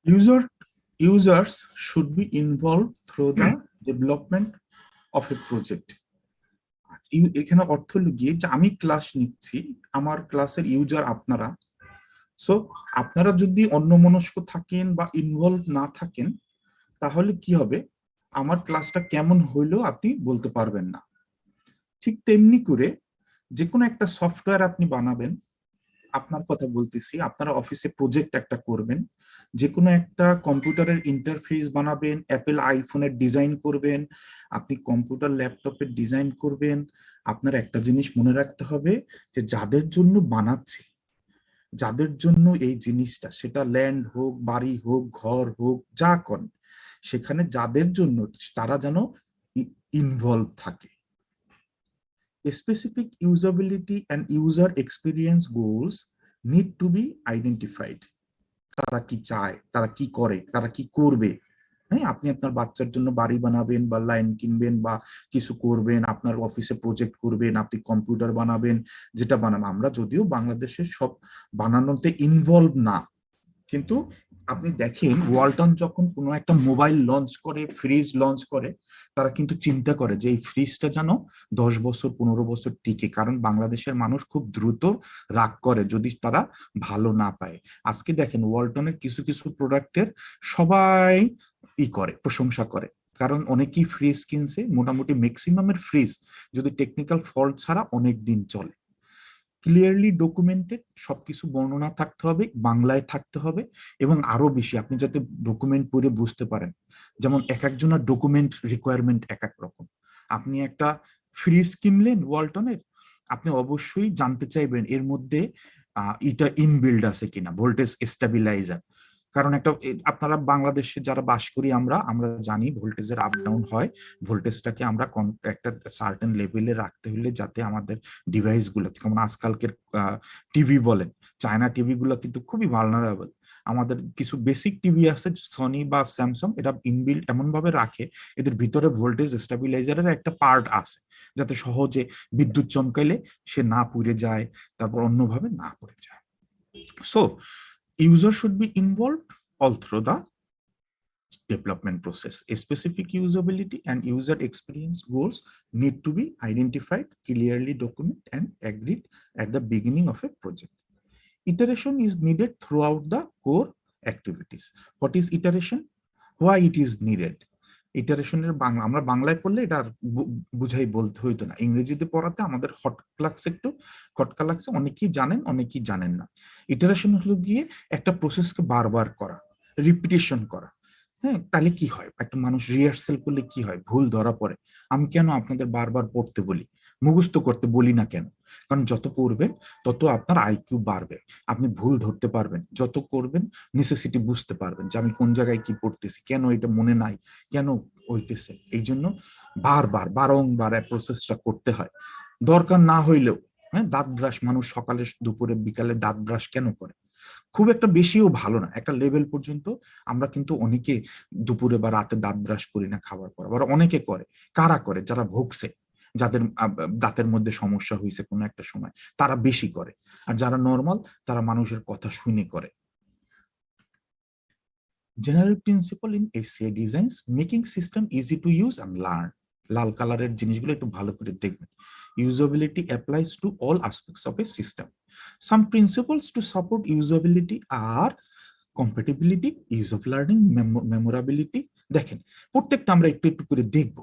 User Users should be involved through the development of a project. এখানে অর্থ হলো গিয়ে যে আমি ক্লাস নিচ্ছি, আমার ক্লাসের ইউজার আপনারা। সো আপনারা যদি অন্যমনস্ক থাকেন বা ইনভলভ না থাকেন, তাহলে কি হবে, আমার ক্লাসটা কেমন হইলো আপনি বলতে পারবেন না। ঠিক তেমনি করে যে কোনো একটা সফটওয়্যার আপনি বানাবেন, আপনার কথা বলতেছি, আপনারা অফিসে প্রজেক্ট একটা করবেন, যে কোনো একটা কম্পিউটারের ইন্টারফেস বানাবেন, অ্যাপেল আইফোনের ডিজাইন করবেন, আপনি কম্পিউটার ল্যাপটপের ডিজাইন করবেন। আপনার একটা জিনিস মনে রাখতে হবে যে যাদের জন্য বানাচ্ছে, যাদের জন্য এই জিনিসটা, সেটা ল্যান্ড হোক, বাড়ি হোক, ঘর হোক, যা করেন, সেখানে যাদের জন্য, তারা যেন ইনভলভ থাকে। Specific usability and user experience goals need to be identified. তারা কি চায়, তারা কি করে, তারা কি করবে। হ্যাঁ, আপনি আপনার বাচ্চার জন্য বাড়ি বানাবেন বা লাইন কিনবেন বা কিছু করবেন, আপনার অফিসে প্রজেক্ট করবেন, আপনি কম্পিউটার বানাবেন, যেটা বানাবেন। আমরা যদিও বাংলাদেশের সব বানানোতে ইনভলভ না, কিন্তু আপনি দেখেন ওয়ালটন যখন কোনো একটা মোবাইল লঞ্চ করে, ফ্রিজ লঞ্চ করে, তারা কিন্তু চিন্তা করে যে এই ফ্রিজটা যেন 10 বছর 15 বছর টিকে, কারণ বাংলাদেশের মানুষ খুব দ্রুত রাগ করে যদি তারা ভালো না পায়। আজকে দেখেন ওয়ালটনের কিছু কিছু প্রোডাক্টের সবাই করে, প্রশংসা করে, কারণ অনেকেই ফ্রিজ কিনছে। মোটামুটি ম্যাক্সিমামের ফ্রিজ যদি টেকনিক্যাল ফল্ট ছাড়া অনেক দিন চলে। ক্লিয়ারলি ডকুমেন্টেড সবকিছু বর্ণনা থাকতে হবে, বাংলায় থাকতে হবে, এবং আরো বেশি আপনি যাতে ডকুমেন্ট পড়ে বুঝতে পারেন। যেমন এক একজনের ডকুমেন্ট রিকোয়ারমেন্ট এক এক রকম। আপনি একটা ফ্রিজ কিনলেন ওয়ালটনের, আপনি অবশ্যই জানতে চাইবেন এর মধ্যে এটা ইনবিল্ড আছে কিনা, ভোল্টেজ স্টেবিলাইজার। কারণ একটা আপনারা বাংলাদেশে যারা বাস করি, আমরা আমরা জানি ভোল্টেজের আপ ডাউন হয়। ভোল্টেজটাকে আমরা একটা সার্টেন লেভেলে রাখতে হলে যাতে আমাদের ডিভাইস গুলো, যেমন আজকালকের টিভি বলেন, চায়না টিভি গুলো কিন্তু খুবই ভালনারেবল। আমাদের কিছু বেসিক টিভি আছে সনি বা স্যামসাং, এটা ইনবিল্ড এমন ভাবে রাখে, এদের ভিতরে ভোল্টেজ স্টেবিলাইজারের একটা পার্ট আছে, যাতে সহজে বিদ্যুৎ চমকাইলে সে না পুড়ে যায়, তারপর অন্যভাবে না পড়ে যায়। So user should be involved all through the development process. A specific usability and user experience goals need to be identified, clearly documented, and agreed at the beginning of a project. Iteration is needed throughout the core activities. What is iteration? Why it is needed? ইটারেশনের বাংলা আমরা বাংলায় পড়লে এটা আর বুঝাই বলতে হইতো না, ইংরেজিতে পড়াতে আমাদের খটকা লাগছে। অনেকেই জানেন, অনেকেই জানেন না। ইটারেশন হলো গিয়ে একটা প্রসেসকে বারবার করা, রিপিটেশন করা। হ্যাঁ, তাহলে কি হয়, একটা মানুষ রিহার্সেল করলে কি হয়, ভুল ধরা পড়ে। আমি কেন আপনাদের বারবার পড়তে বলি, মুখস্থ করতে বলি না কেন? কারণ যত পড়বেন তত আপনার আইকিউ বাড়বে, আপনি ভুল ধরতে পারবেন। যত করবেন নেসেসিটি বুঝতে পারবেন যে আমি কোন জায়গায় কি পড়তেছি, কেন এটা মনে নাই, কেন হইতেছে। এই জন্য বারংবার প্রসেসটা করতে হয়। দরকার না হইলেও, হ্যাঁ, দাঁত ব্রাশ, মানুষ সকালে দুপুরে বিকালে দাঁত ব্রাশ কেন করে? খুব একটা বেশিও ভালো না, একটা লেভেল পর্যন্ত। আমরা কিন্তু অনেকে দুপুরে বা রাতে দাঁত ব্রাশ করি না খাবার পর, আবার অনেকে করে। কারা করে? যারা ভুগছে, যাদের দাঁতের মধ্যে সমস্যা হয়েছে কোনো একটা সময়, তারা বেশি করে। আর যারা নর্মাল, তারা মানুষের কথা শুনে করে। General principal in HCI designs, making system easy to use and learn. লাল কালারের জিনিসগুলো একটু ভালো করে দেখবেন। Usability applies to all aspects of a system. Some principles to support usability আর compatibility, ease of learning, memorability. দেখেন, প্রত্যেকটা আমরা একটু একটু করে দেখব,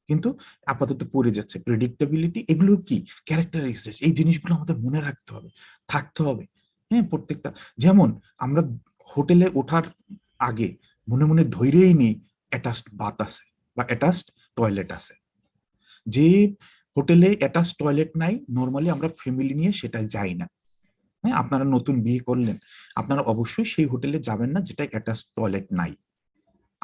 কিন্তু আপাতত পড়ে যাচ্ছে। প্রেডিক্টেবিলিটি, এগুলো কি? ক্যারেক্টারিস্টিক্স, এই জিনিসগুলো আমাদের মনে রাখতে হবে, থাকতে হবে। হ্যাঁ, প্রত্যেকটা। যেমন আমরা হোটেলে ওঠার আগে মনে মনে ধৈর্যই নিই অ্যাটাচড বাথ আছে বা অ্যাটাচড টয়লেট আছে। যে হোটেলে অ্যাটাচড টয়লেট নাই, নর্মালি আমরা ফ্যামিলি নিয়ে সেটা যাই না। হ্যাঁ, আপনারা নতুন বিয়ে করলেন, আপনারা অবশ্যই সেই হোটেলে যাবেন না যেটা অ্যাটাচড টয়লেট নাই।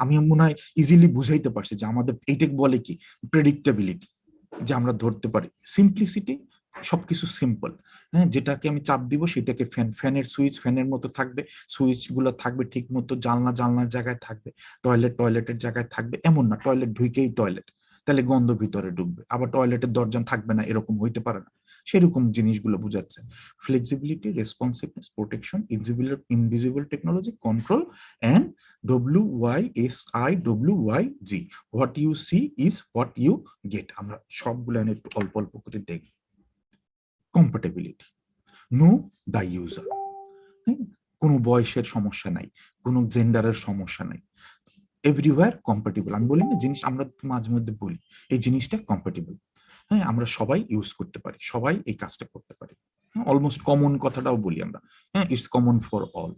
আমি মনে হয় ইজিলি বুঝাইতে পারছি যে আমাদের এইটাকে বলে কি, প্রেডিক্টেবিলিটি, যে আমরা ধরতে পারি। সিম্পলিসিটি, সবকিছু সিম্পল। হ্যাঁ, যেটাকে আমি চাপ দিব সেটাকে ফ্যানের সুইচ ফ্যানের মতো থাকবে, সুইচ গুলো থাকবে ঠিক মতো, জানলার জায়গায় থাকবে, টয়লেটের জায়গায় থাকবে। এমন না টয়লেট ঢুকেই টয়লেট, তাহলে গন্ধ ভিতরে ঢুকবে, আবার টয়লেটের দরজা থাকবে না, এরকম হইতে পারে না। সেরকম জিনিসগুলো বোঝাচ্ছে। Flexibility, responsiveness, protection, invisible technology, control, and WYSIWYG, what you see is what you get. আমরা সবগুলো একটু অল্প অল্প করে দেখি। কম্পাটেবিলিটি, নো দ্য ইউজার, কোনো বয়সের সমস্যা নাই, কোনো জেন্ডারের সমস্যা নাই, এভরিওয়্যার কম্পাটিবল। আমি বলি না জিনিস, আমরা মাঝে মধ্যে বলি এই জিনিসটা কম্পাটিবল, হ্যাঁ আমরা সবাই ইউজ করতে পারি, সবাই এই কাজটা করতে পারি, অলমোস্ট কমন কথাটাও বলি আমরা, হ্যাঁ ইটস কমন ফর অল।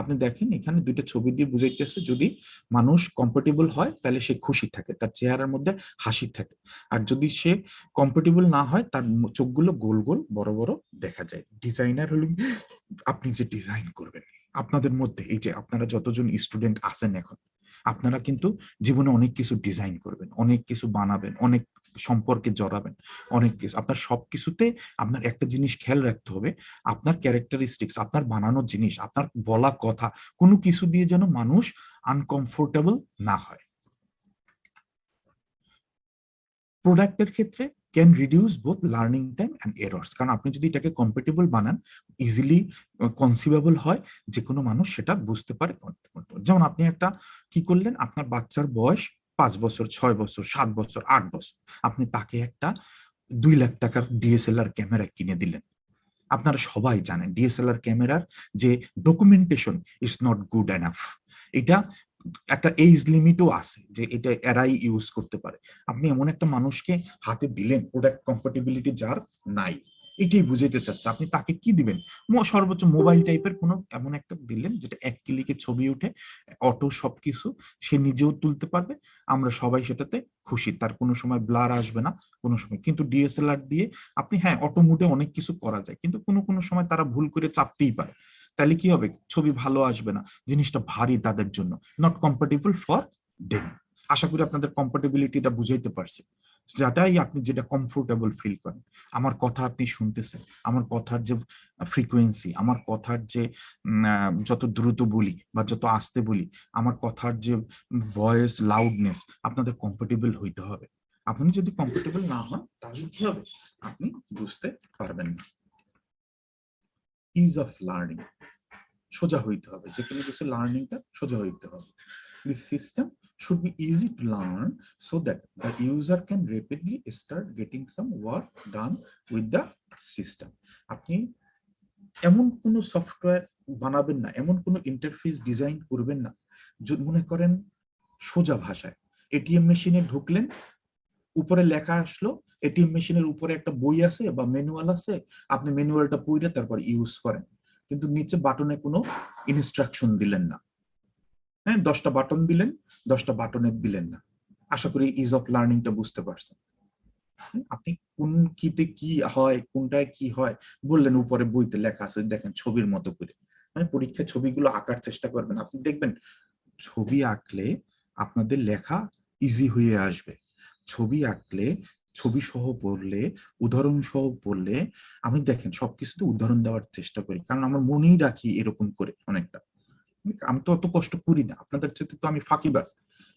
আপনি দেখেন এখানে দুইটা ছবি দিয়ে বুঝাইতেছে, যদি মানুষ কম্ফোর্টেবল হয় তাহলে সে খুশি থাকে, তার চেহারার মধ্যে হাসি থাকে, আর যদি সে কম্ফোর্টেবল না হয় তার চোখগুলো গোল গোল বড় বড় দেখা যায়। ডিজাইনার হলো আপনি যে ডিজাইন করবেন, আপনাদের মধ্যে এই যে আপনারা যতজন স্টুডেন্ট আছেন এখন, আপনারা কিন্তু জীবনে অনেক কিছু ডিজাইন করবেন, অনেক কিছু বানাবেন, অনেক সম্পর্কে জড়াবেন, অনেক কিছু। আপনার সবকিছুতে আপনার একটা জিনিস খেয়াল রাখতে হবে, আপনার ক্যারেক্টারিস্টিক্স, আপনার বানানোর জিনিস, আপনার বলা কথা, কোনো কিছু দিয়ে যেন মানুষ আনকমফোর্টেবল না হয়। প্রোডাক্টের ক্ষেত্রে can reduce both learning time and errors, কারণ আপনি যদি এটাকে কম্পেটেবল বানান, ইজিলি কনসিভেবল হয়, যে কোনো মানুষ সেটা বুঝতে পারে। যেমন আপনি একটা কি করলেন, আপনার বাচ্চার বয়স 5 বছর, 6 বছর, 7 বছর, 8 বছর, আপনি তাকে একটা 2 লাখ টাকার ডিএসএলআর ক্যামেরা কিনে দিলেন। আপনারা সবাই জানেন ডিএসএলআর ক্যামেরার যে documentation is not good enough, এটা একটা এজ লিমিটও আছে যে এটা এরাই ইউজ করতে পারে। আপনি এমন একটা মানুষকে হাতে দিলেন প্রোডাক্ট কম্পাটিবিলিটি যার নাই, এটাই বুঝাইতে চাচ্ছে। আপনি তাকে কি দিবেন, সর্বোচ্চ মোবাইল টাইপের কোনো এমন একটা দিলেন যেটা 1 ক্লিকে ছবি উঠে, অটো সবকিছু, সে নিজেও তুলতে পারবে, আমরা সবাই সেটাতে খুশি, তার কোনো সময় ব্লার আসবে না কোনো সময়। কিন্তু ডিএসএলআর দিয়ে আপনি, হ্যাঁ অটো মুডে অনেক কিছু করা যায়, কিন্তু কোনো কোনো সময় তারা ভুল করে চাপতেই পারে, তাহলে কি হবে, ছবি ভালো আসবে না, জিনিসটা ভারী তাদের জন্য, নট কম্পাটেবল ফর দেম। আশা করি আপনাদের কম্পাটেবিলিটিটা বুঝাইতে পারছি, যেটাই আপনি যেটা কমফোর্টেবল ফিল করেন। আমার কথা আপনি শুনতেছেন, আমার কথার যে ফ্রিকোয়েন্সি, আমার কথার যে যত দ্রুত বলি বা যত আস্তে বলি, আমার কথার যে ভয়েস লাউডনেস, আপনাদের কম্ফোর্টেবল হইতে হবে। আপনি যদি কম্ফোর্টেবল না হন তাহলে কি হবে, আপনি বুঝতে পারবেন না। ইজ অফ লার্নিং, সোজা হইতে হবে, যে কোনো কিছু লার্নিংটা সোজা হইতে হবে। The system should be easy to learn so that the user can rapidly start getting some work done with the system. আপনি এমন কোন সফটওয়্যার বানাবেন না, এমন কোন ইন্টারফেস ডিজাইন করবেন না, মনে করেন সোজা ভাষায় এটিএম মেশিনে ঢুকলেন, উপরে লেখা আসলো, এটিএম মেশিনের উপরে একটা বই আছে বা ম্যানুয়াল আছে, আপনি ম্যানুয়ালটা পড়ে তারপর ইউজ করেন, কিন্তু নিচে বাটনে কোনো ইনস্ট্রাকশন দিলেন না, হ্যাঁ 10টা বাটন দিলেন, 10টা বাটনের দিলেন না। আশা করি ইজ অফ লার্নিংটা বুঝতে পারছেন। আপনি কোন কিতে কি হয়, কোনটায় কি হয় বললেন, উপরে বইতে লেখা আছে, দেখেন ছবির মতো করে, মানে পরীক্ষায় ছবিগুলো আঁকার চেষ্টা করবেন, আপনি দেখবেন ছবি আঁকলে আপনাদের লেখা ইজি হয়ে আসবে। ছবি আঁকলে, ছবি সহ পড়লে, উদাহরণ সহ পড়লে, আমি দেখেন সবকিছুতে উদাহরণ দেওয়ার চেষ্টা করি, কারণ আমার মনেই রাখি এরকম করে অনেকটা। আমি তো অত কষ্ট করি না, আপনাদের সাথে তো আমি ফাঁকিবাজ,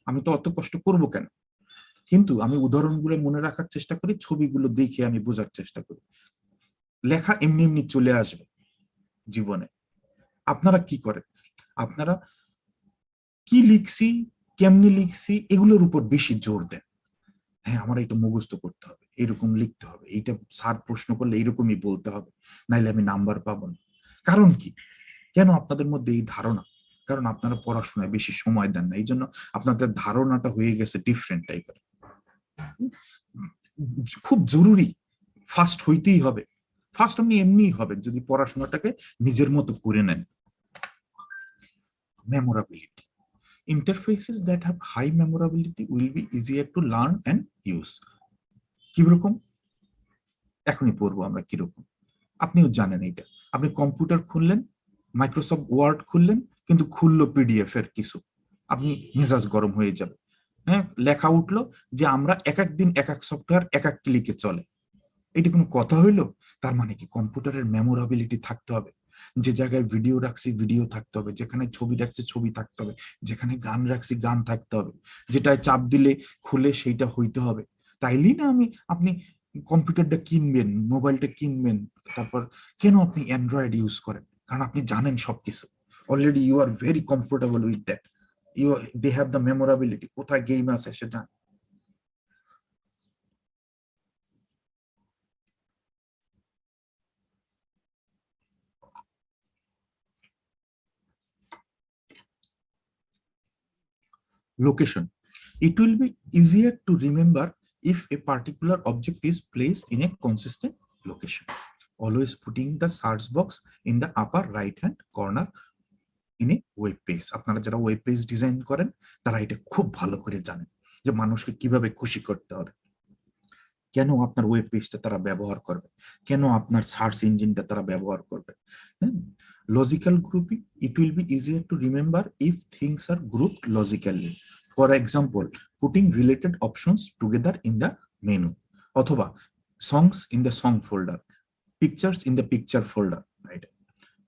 আমি তো অত কষ্ট করব কেন, কিন্তু আমি উদাহরণগুলো মনে রাখার চেষ্টা করি, ছবিগুলো দেখে আমি বোঝার চেষ্টা করি, লেখা এমনি এমনি চলে আসবে জীবনে। আপনারা কি করেন, আপনারা কি লিখছি, কেমনি লিখছি, এগুলোর উপর বেশি জোর দেন। হ্যাঁ আমার এটা মুখস্থ করতে হবে, এরকম লিখতে হবে, এইটা স্যার প্রশ্ন করলে এরকমই বলতে হবে, নাইলে আমি নাম্বার পাবো না। কারণ কি, কেন আপনাদের মধ্যে এই ধারণা, কারণ আপনারা পড়াশোনায় বেশি সময় দেন না, এই জন্য আপনাদের ধারণাটা হয়ে গেছে ডিফারেন্ট টাইপের। খুব জরুরি, ফার্স্ট হইতেই হবে, ফার্স্ট আপনি এমনিই হবেন যদি পড়াশোনাটাকে নিজের মতো করে নেন। মেমোরাবিলিটি, interfaces that have high memorability will be easier to learn and use. কিরকম, এখনই পড়বো আমরা কিরকম, আপনিও জানেন এটা। আপনি কম্পিউটার খুললেন, মাইক্রোসফট ওয়ার্ড খুললেন, কিন্তু খুললো পিডিএফ এর কিছু, আপনি মেজাজ গরম হয়ে যাবে। হ্যাঁ লেখা উঠলো যে আমরা এক এক দিন এক এক সফটওয়্যার এক এক ক্লিকে চলে, এটি কোনো কথা হইলো? তার মানে কি কম্পিউটারের মেমোরাবিলিটি থাকতে হবে, যে জায়গায় ভিডিও রাখছি ভিডিও থাকতে হবে, যেখানে ছবি রাখছি ছবি থাকতে হবে, যেখানে গান রাখছি গান থাকতে হবে, যেটায় চাপ দিলে খুলে সেইটা হইতে হবে। তাইলেই না আপনি কম্পিউটারটা কিনবেন, মোবাইলটা কিনবেন, তারপর কেন আপনি অ্যান্ড্রয়েড ইউজ করেন? কারণ আপনি জানেন সবকিছু already, you are very comfortable with that, you they have the memorability, কোথায় গেম আছে সে জানে। Location. It will be easier to remember if a particular object is placed in a consistent location. Always putting the search box in the upper right hand corner in a web page. আপনারা যারা web page design করেন তারা এটা খুব ভালো করে জানেন যে মানুষকে কিভাবে খুশি করতে হবে, কেন আপনার ওয়েব পেজটা তারা ব্যবহার করবে, কেন আপনার সার্চ ইঞ্জিনটা তারা ব্যবহার করবে। Logical grouping, it will be easier to remember if things are grouped logically. For example, putting related options together in the menu, অথবা songs in the song folder, pictures in the picture folder, right?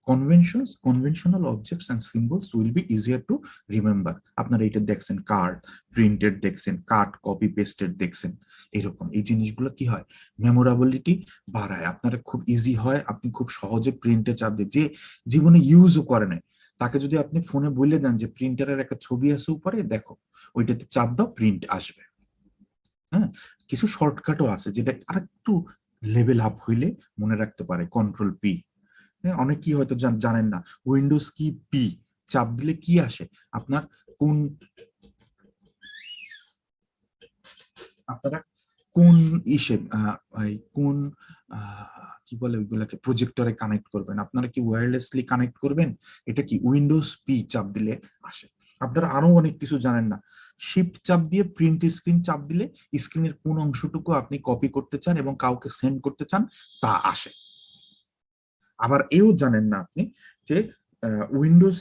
Conventional objects and symbols will be easier to remember. আপনারা এটা দেখছেন, card printed দেখছেন, cut copy pasted দেখছেন, এরকম এই জিনিসগুলো কি হয়, মেমোরাবিলিটি বাড়ায়, আপনারা খুব ইজি হয়, আপনি খুব সহজে প্রিন্টে চাপ দিয়ে, যে জীবনে ইউজও করে নাই তাকে যদি আপনি ফোনে বলে দেন যে প্রিন্টারের একটা ছবি আছে উপরে দেখো, ওইটাতে চাপ দাও প্রিন্ট আসবে। হ্যাঁ, কিছু শর্টকাটও আছে যেটা আরেকটু লেভেল আপ হইলে মনে রাখতে পারে, কন্ট্রোল পি। হ্যাঁ, অনেকেই হয়তো জানেন না উইন্ডোজ কি পি চাপ দিলে কি আসে, আপনার কোন, আপনারা কোন ইসে কোন কি বলে ওইগুলাকে প্রজেক্টরে কানেক্ট করবেন, আপনারা কি ওয়্যারলেসলি কানেক্ট করবেন, এটা কি উইন্ডোজ পি চাপ দিলে আসে। আপনারা আরো অনেক কিছু জানেন না, শিফট চাপ দিয়ে প্রিন্ট স্ক্রিন চাপ দিলে স্ক্রিনের কোন অংশটুকু আপনি কপি করতে চান এবং কাউকে সেন্ড করতে চান তা আসে। আবার এও জানেন না আপনি যে উইন্ডোজ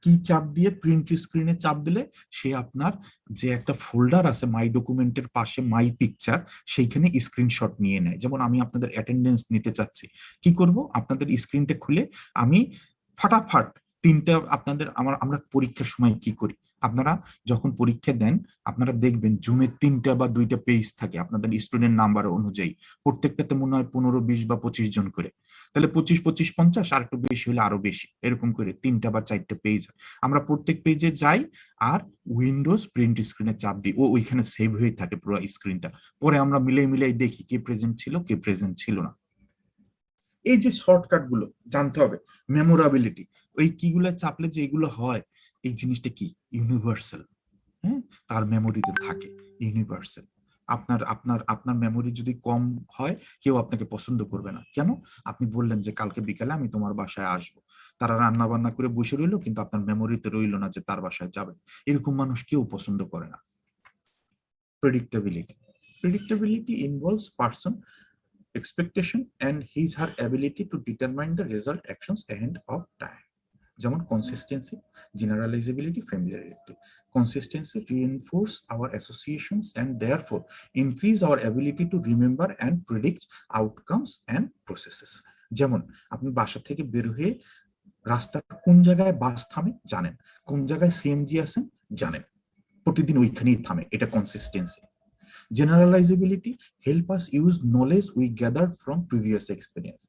কি চাপ দিয়ে প্রিন্ট স্ক্রিনে চাপ দিলে সে আপনার যে একটা ফোল্ডার আছে মাই ডকুমেন্টের পাশে মাই পিকচার, সেইখানে স্ক্রিনশট নিয়ে নেয়। যেমন আমি আপনাদের অ্যাটেন্ডেন্স নিতে চাচ্ছি, কি করব, আপনাদের স্ক্রিনটা খুলে আমি ফাটাফাট তিনটা আপনাদের, আমরা পরীক্ষার সময় কি করি, আপনারা যখন পরীক্ষা দেন আপনারা দেখবেন জুমে 3টা বা 2টা পেজ থাকে আপনাদের স্টুডেন্ট নাম্বার অনুযায়ী, প্রত্যেকটাতে মনে হয় 15, 20 বা 25 জন করে, তাহলে 25, 25, 50, আর একটু বেশি হলে আরো বেশি, এরকম করে 3টা বা 4টা পেজ। আমরা প্রত্যেক পেজে যাই আর উইন্ডোজ প্রিন্ট স্ক্রিনে চাপ দিই, ওইখানে সেভ হয়ে থাকে পুরো স্ক্রিনটা, পরে আমরা মিলাই মিলাই দেখি কে প্রেজেন্ট ছিল কে প্রেজেন্ট ছিল না। এই যে শর্টকাট গুলো জানতে হবে, মেমোরাবিলিটি, ওই কিগুলো চাপলে যে এগুলো হয়, এই জিনিসটা কি ইউনিভার্সাল। হ্যাঁ, তার মেমোরিতে থাকে, ইউনিভার্সাল। আপনার আপনার আপনার মেমোরি যদি কম হয় কেউ আপনাকে পছন্দ করবে না। কেন? আপনি বললেন যে কালকে বিকালে আমি তোমার বাসায় আসবো, তারা রান্না বান্না করে বসে রইলো কিন্তু আপনার মেমোরিতে রইলো না যে তার বাসায় যাবে, এরকম মানুষ কেউ পছন্দ করে না। Predictability involves person expectation and his her ability to determine the result actions ahead of time. যেমন consistency, generalizability, familiarity. Consistency reinforce our associations and therefore increase our ability to remember and predict outcomes and processes. যেমন আপনি বাসা থেকে বের হয়ে রাস্তার কোন জায়গায় বাস থামে জানেন, কোন জায়গায় সিএনজি আছে জানেন, প্রতিদিন ওইখানেই থামে, এটা consistency. Generalisability help us use knowledge we gathered from previous experience.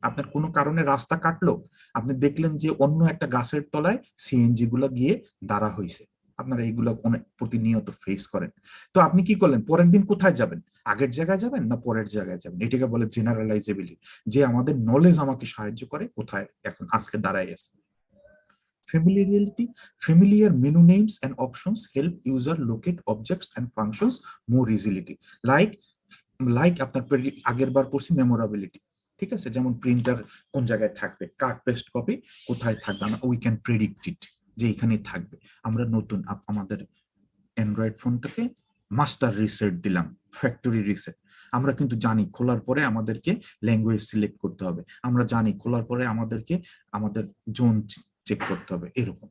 আপনার কোনো কারণে রাস্তা কাটলো, আপনি দেখলেন যে অন্য একটা গাছের তলায় সিএনজি গুলো গিয়ে দাঁড়া হয়েছে, আপনারা এইগুলো অনেক প্রতিনিয়ত ফেস করেন। তো আপনি কি করলেন, পরের দিন কোথায় যাবেন, আগের জায়গায় যাবেন না পরের জায়গায় যাবেন, এটাকে বলে জেনারেলাইজেবিলিটি, যে আমাদের নলেজ আমাকে সাহায্য করে কোথায় এখন আজকে দাঁড়ায় আছে। Familiarity, familiar menu names and options help user locate objects and functions more easily. Like আপনার আগের বার পড়ছি মেমোরাবিলিটি, ঠিক আছে, যেমন প্রিন্টার কোন জায়গায় থাকবে, কাট পেস্ট কপি কোথায় থাকবে, আমরা উই ক্যান প্রেডিক্ট ইট যে এখানেই থাকবে। আমরা নতুন আমাদের অ্যান্ড্রয়েড ফোনটাকে মাস্টার রিসেট দিলাম, ফ্যাক্টরি রিসেট, আমরা কিন্তু জানি খোলার পরে আমাদেরকে ল্যাঙ্গুয়েজ সিলেক্ট করতে হবে, আমরা জানি খোলার পরে আমাদেরকে আমাদের জোন চেক করতে হবে, এরকম।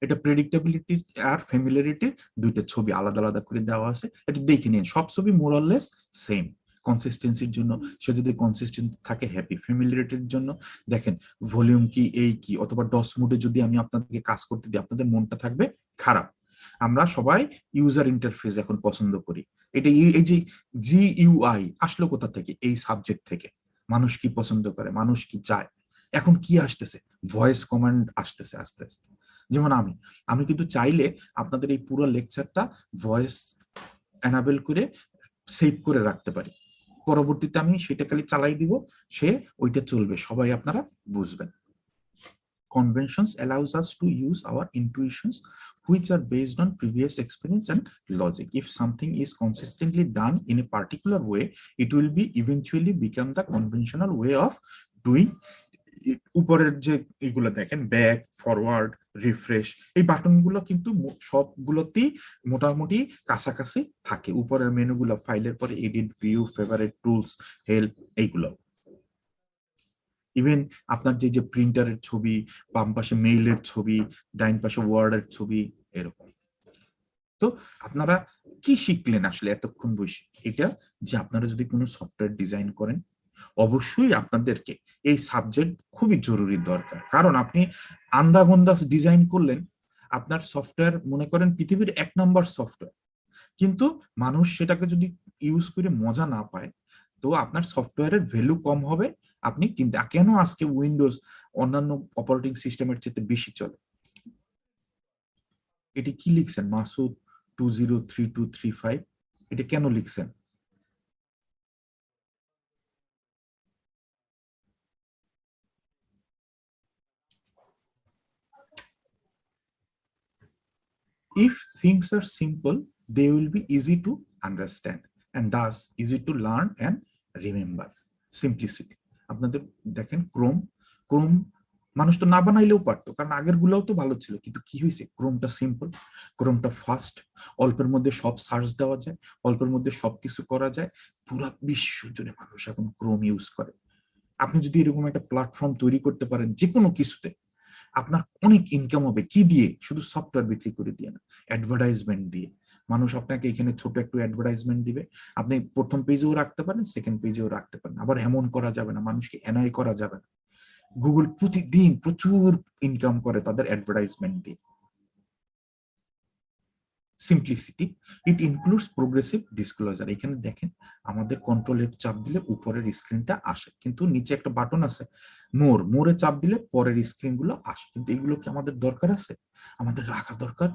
এটা প্রেডিক্টেবিলিটি আর ফ্যামিলিয়ারিটি দুইটা ছবি আলাদা আলাদা করে দেওয়া আছে, এটা দেখে নিন, সব ছবি মোরাললেস সেম। কনসিস্টেন্সির জন্য সে যদি কনসিস্টেন্ট থাকে হ্যাপি, ফ্যামিলিয়ারিটির জন্য দেখেন ভলিউম কি এই কি, অথবা ডস মোডে যদি আমি আপনাদেরকে কাজ করতে দিই আপনাদের মনটা থাকবে খারাপ। আমরা সবাই ইউজার ইন্টারফেস এখন পছন্দ করি। এটা এই যে GUI আসলো কোথা থেকে? এই সাবজেক্ট থেকে। মানুষ কি পছন্দ করে, মানুষ কি চায়। এখন কি আসতেছে? ভয়েস কমান্ড আসতেছে আস্তে আস্তে। যেমন আমি আমি কিন্তু চাইলে আপনাদের এই পুরো লেকচারটা ভয়েস এনাবেল করে সেভ করে রাখতে পারি। পরবর্তীতে আমি সেটা খালি চালাই দিব, সে ওইটা চলবে, সবাই আপনারা বুঝবেন। Conventions allows us to use our intuitions, which are based on previous experience and logic. If something is consistently done in a particular way, it will be eventually become the conventional way of doing it. উপরের যে এগুলো দেখেন, back, forward, refresh, এই বাটনগুলো কিন্তু সবগুলোতেই মোটামুটি কাছাকাছি থাকে। উপরের মেনুগুলো, ফাইলের পরে edit, view, favourite, tools, help, এইগুলো। ইভেন আপনার যে যে প্রিন্টারের ছবি, বাম পাশে মেইলের ছবি, ডাইন পাশে ওয়ার্ডের ছবি, এরকম। তো আপনারা কি শিখলেন আসলে এতক্ষণ বসে? এটা যে আপনারা যদি কোনো সফটওয়্যার ডিজাইন করেন, অবশ্যই আপনাদেরকে এই সাবজেক্ট খুবই জরুরি দরকার। কারণ আপনি আন্দাগন্দা ডিজাইন করলেন, আপনার সফটওয়্যার মনে করেন পৃথিবীর 1 নম্বর সফটওয়্যার, কিন্তু মানুষ সেটাকে যদি ইউজ করে মজা না পায়, তো আপনার সফটওয়্যারের ভ্যালু কম হবে। আপনি কিন্তু কেন আজকে উইন্ডোজ অন্যান্য অপারেটিং সিস্টেমের চেয়ে বেশি চলে? এটি কি লিখছেন মাসুদ 203235? এটা কেন লিখছেন? If things are simple, they will be easy to understand and thus easy to learn and remember. Simplicity. আপনাদের দেখেন ক্রোম, ক্রোম মানুষ তো না বানাইলেও পারতো, কারণ আগের গুলাও তো ভালো ছিল, কিন্তু কি হয়েছে? ক্রোমটা সিম্পল, ক্রোমটা ফাস্ট, অল্পের মধ্যে সব সার্চ দেওয়া যায়, অল্পের মধ্যে সবকিছু করা যায়। পুরো বিশ্ব জুড়ে মানুষ এখন ক্রোম ইউজ করে। আপনি যদি এরকম একটা প্ল্যাটফর্ম তৈরি করতে পারেন যে কোনো কিছুতে, আপনার অনেক ইনকাম হবে। কি দিয়ে? শুধু সফটওয়্যার বিক্রি করে দিয়ে না, অ্যাডভার্টাইজমেন্ট দিয়ে। মানুষ আপনাকে এখানে ছোট একটু অ্যাডভার্টাইজমেন্ট দিবে, আপনি প্রথম পেজেও রাখতে পারেন, সেকেন্ড পেজেও রাখতে পারেন। আবার এমন করা যাবে না, মানুষকে এনআই করা যাবে না। গুগল প্রতিদিন প্রচুর ইনকাম করে তাদের অ্যাডভার্টাইজমেন্ট দিয়ে। Simplicity, it includes progressive disclosure. এখানে দেখেন আমাদের কন্ট্রোল এফ চাপ দিলে উপরের স্ক্রিনটা আসে, কিন্তু নিচে একটা বাটন আছে মোর, মোরে চাপ দিলে পরের স্ক্রিন গুলো আসে। কিন্তু এগুলো কি আমাদের দরকার আছে? আমাদের রাখা দরকার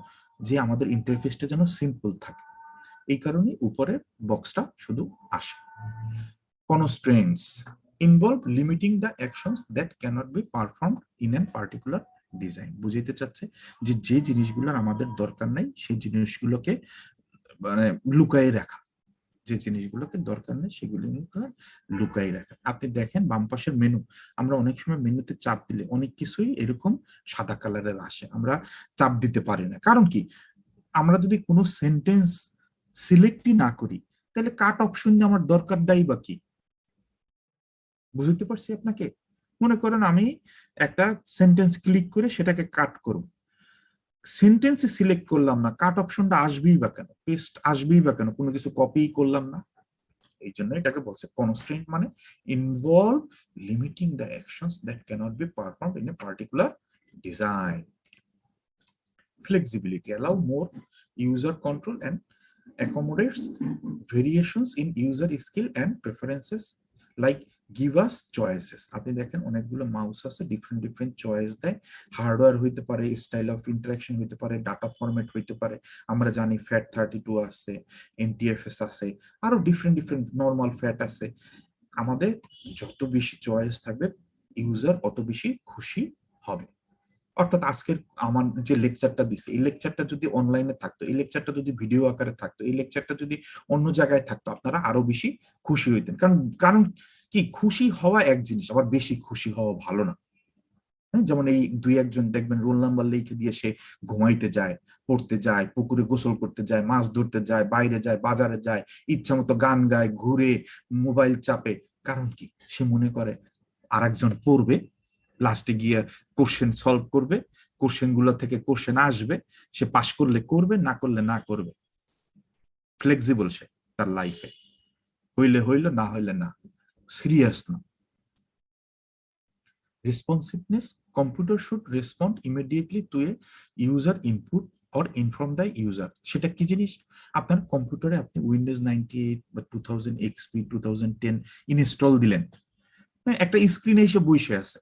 যে আমাদের ইন্টারফেসটা যেন সিম্পল থাকে। এই কারণে উপরের বক্সটা শুধু আসে। Constraints involve limiting the actions that cannot be performed in an particular design. বুঝাইতে চাচ্ছে যে যে জিনিসগুলোর আমাদের দরকার নাই সেই জিনিসগুলোকে মানে লুকায়ে রাখা, যে জিনিসগুলোকে দরকার নেই সেগুলো লুকাই রাখা। আপনি দেখেন বাম পাশের মেনু, আমরা অনেক সময় মেনুতে চাপ দিলে অনেক কিছুই এরকম সাদা কালারের আসে, আমরা চাপ দিতে পারি না। কারণ কি? আমরা যদি কোনো সেন্টেন্স সিলেক্টই না করি, তাহলে কাট অপশন দিয়ে আমার দরকারটাই বা কি? বুঝতে পারছি আপনাকে? মনে করেন আমি একটা সেন্টেন্স ক্লিক করে সেটাকে কাট করব, সেন্টেন্স সিলেক্ট করলাম না, কাট অপশনটা আসবেই বা কেন, পেস্ট আসবেই বা কেন, কোনো কিছু কপি করলাম না। এই জন্য এটাকে বলছে কনস্ট্রেইন্ট, মানে involve limiting the actions that cannot be performed in a particular design. Flexibility allow more user control and accommodates variations in user skill and preferences, like give us choices. আপনি দেখেন অনেকগুলো মাউস আছে, different different choice দেয়। Hardware হইতে পারে, style of interaction হইতে পারে, data format হইতে পারে। আমরা জানি FAT32 আছে, NTFS আছে, আরো ডিফারেন্ট ডিফারেন্ট নর্মাল ফ্যাট আছে। আমাদের যত বেশি চয়েস থাকবে, ইউজার অত বেশি খুশি হবে। অর্থাৎ আজকের আমার যে লেকচারটা দিছে, এই লেকচারটা যদি অনলাইনে থাকতো, এই লেকচারটা যদি ভিডিও আকারে থাকতো, এই লেকচারটা যদি অন্য জায়গায় থাকতো, আপনারা আরো বেশি খুশি হইতেন। কারণ কারণ কি, খুশি হওয়া এক জিনিস, আবার বেশি খুশি হওয়া ভালো না। হ্যাঁ, যেমন এই দুই একজন দেখবেন রোল নাম্বার লিখে দিয়ে সে ঘুমাইতে যায়, পড়তে যায়, পুকুরে গোসল করতে যায়, মাছ ধরতে যায়, বাইরে যায়, বাজারে যায়, ইচ্ছা মতো গান গায়, ঘুরে, মোবাইল চাপে। কারণ কি? সে মনে করে আরেকজন পড়বে, লাস্টে গিয়ে কোশ্চেন সলভ করবে, কোশ্চেন গুলো থেকে কোশ্চেন আসবে, সে পাশ করলে করবে, না করলে না করবে। ফ্লেক্সিবল সে তার লাইফে, হইলে হইল, না হইলে না, সিরিয়াস না। Responsiveness, computer should respond immediately to a user input or inform the user. সেটা কি জিনিস? আপনার কম্পিউটারে আপনি উইন্ডোজ 98 বা 2000 এক্সপি 2010 ইনস্টল দিলেন, একটা স্ক্রিনে এসে বসে আছে,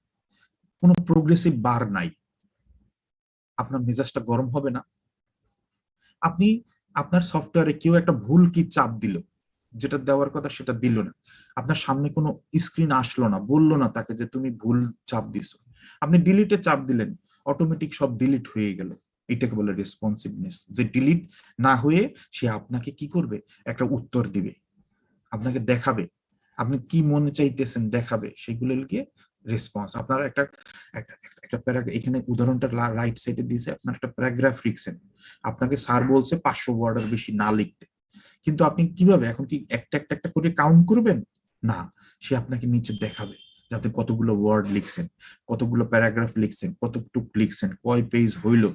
কোনো প্রোগ্রেসিভ বার নাই, আপনার মেজাজটা গরম হবে না? আপনি আপনার সফটওয়্যারে কেউ একটা ভুল কি চাপ দিল, যেটা দেওয়ার কথা সেটা দিল না, আপনার সামনে কোনো স্ক্রিন আসলো না, বললো না তাকে যে তুমি ভুল চাপ দিছো, আপনি ডিলিটে চাপ দিলেন, অটোমেটিক সব ডিলিট হয়ে গেল। এটাকে বলে রেসপন্সিভনেস। যে ডিলিট না হয়ে সে আপনাকে কি করবে, একটা উত্তর দিবে, আপনাকে দেখাবে, আপনি কি মনে চাইতেছেন দেখাবে, সেগুলোকে রেসপন্স। আপনার একটা একটা একটা এখানে উদাহরণটা রাইট সাইডে দিয়েছে, আপনার একটা প্যারাগ্রাফ লিখছেন, আপনাকে স্যার বলছে 500 ওয়ার্ডের বেশি না লিখতে, কিন্তু আপনি কিভাবে এখন কি একটা একটা একটা করে কাউন্ট করবেন? না, সে আপনাকে নিচে দেখাবে যে আপনি কতগুলো ওয়ার্ড লিখছেন, কতগুলো প্যারাগ্রাফ লিখছেন, কতটুক লিখছেন, কয় পেজ হইল।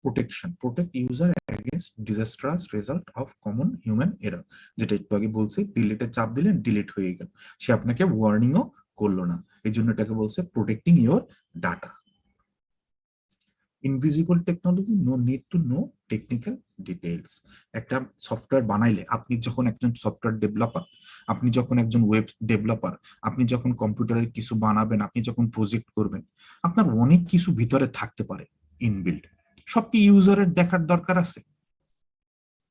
Protection, protect user against disastrous result of common human error, যেটা একটু আগে বলছি, ডিলিটে চাপ দিলেন ডিলিট হয়ে গেল, সে আপনাকে ওয়ার্নিংও করলো না, এই জন্য এটাকে বলছে protecting your data. Invisible technology, no need to know technical details. একটা সফটওয়্যার বানাইলে, আপনি যখন একজন সফটওয়্যার ডেভেলপার, আপনি যখন একজন ওয়েব ডেভেলপার, আপনি যখন কম্পিউটারের কিছু বানাবেন, আপনি যখন প্রজেক্ট করবেন, আপনার অনেক কিছু ভিতরে থাকতে পারে ইনবিল্ড। সব কি ইউজারের দেখার দরকার আছে?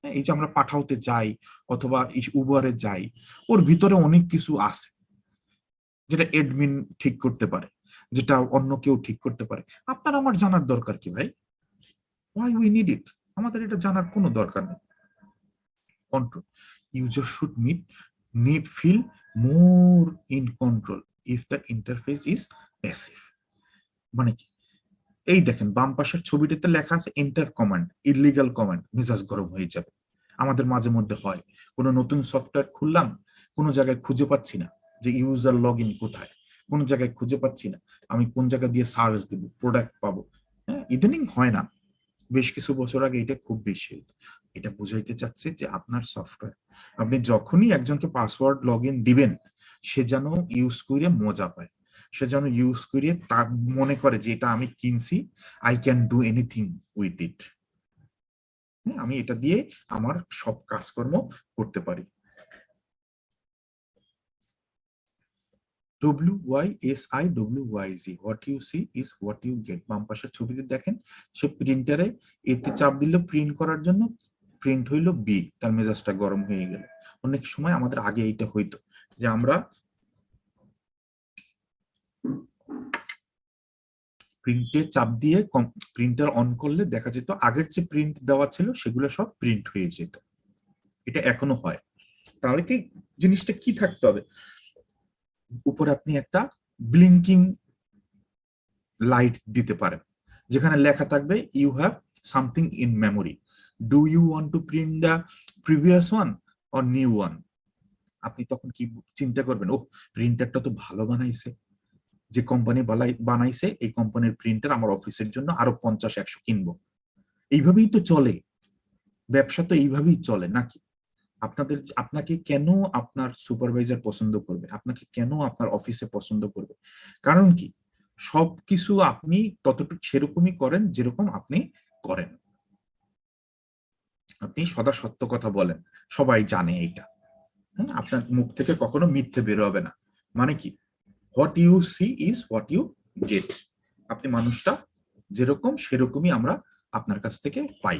এই যে আমরা পাঠাওতে যাই অথবা উবারে যাই, ওর ভিতরে অনেক কিছু আছে যেটা এডমিন ঠিক করতে পারে, যেটা অন্য কেউ ঠিক করতে পারে। আপনার আমার জানার দরকার কি ভাই? Why we need it? আমাদের এটা জানার কোনো দরকার নেই। Control, user should feel more in control if the interface is passive. মানে কি? এই দেখেন বাম পাশের ছবিটিতে লেখা আছে এন্টার কমান্ড, ইলিগাল কমান্ড, মেজাজ গরম হয়ে যাবে। আমাদের মাঝে মধ্যে হয়, কোনো নতুন সফটওয়্যার খুললাম, কোনো জায়গায় খুঁজে পাচ্ছি না যে ইউজার লগ ইন কোথায়, কোনো জায়গায় খুঁজে পাচ্ছি না আমি কোন জায়গা দিয়ে সার্চ দিব, প্রোডাক্ট পাবো। হ্যাঁ, ইদানিং হয় না, বেশ কিছু বছর আগে এটা খুব বেশি হতো। এটা বুঝাইতে চাচ্ছে যে আপনার সফটওয়্যার, আপনি যখনই একজনকে পাসওয়ার্ড লগ ইন দিবেন, সে যেন ইউজ করে মজা পায়, সে যেন ইউজ করে তার মনে করে যে এটা আমি কিনছি, I can do anything with it, আমি এটা দিয়ে আমার সব কাজকর্ম করতে পারি। WYSIWYZ, what you see is what you get. বাম পাশের ছবিতে দেখেন, সে প্রিন্টারে এতে চাপ দিল প্রিন্ট করার জন্য, প্রিন্ট হইলো বি, তার মেজাজটা গরম হয়ে গেল। অনেক সময় আমাদের আগে এইটা হইতো যে আমরা প্রিন্টে চাপ দিয়ে প্রিন্টার অন করলে দেখা যেত আগের যে প্রিন্ট দেওয়া ছিল সেগুলো সব প্রিন্ট হয়ে যেত। এটা এখনো হয়। তাহলে কি জিনিসটা কি থাকতে হবে? উপরে আপনি একটা ব্লিঙ্কিং লাইট দিতে পারেন, যেখানে লেখা থাকবে you have something in memory, do you want to print the previous one or new one. আপনি তখন কি চিন্তা করবেন, ও প্রিন্টারটা তো ভালো বানাইছে, যে কোম্পানি বানাইছে এই কোম্পানির প্রিন্টার আমার অফিসের জন্য আরো 50-100 কিনবো। এইভাবেই তো চলে ব্যবসা, তো এইভাবেই চলে নাকি? আপনাকে কেন আপনার সুপারভাইজার পছন্দ করবে, আপনাকে কেন আপনার অফিসে পছন্দ করবে? কারণ কি? সবকিছু আপনি ততটুকু সেরকমই করেন যেরকম আপনি করেন, আপনি সদা সত্য কথা বলেন, সবাই জানে এটা। আপনার মুখ থেকে কখনো মিথ্যে বের হবে না। মানে কি? What you see is what you get. আপনি মানুষটা যেরকম সেরকমই আমরা আপনার কাছ থেকে পাই।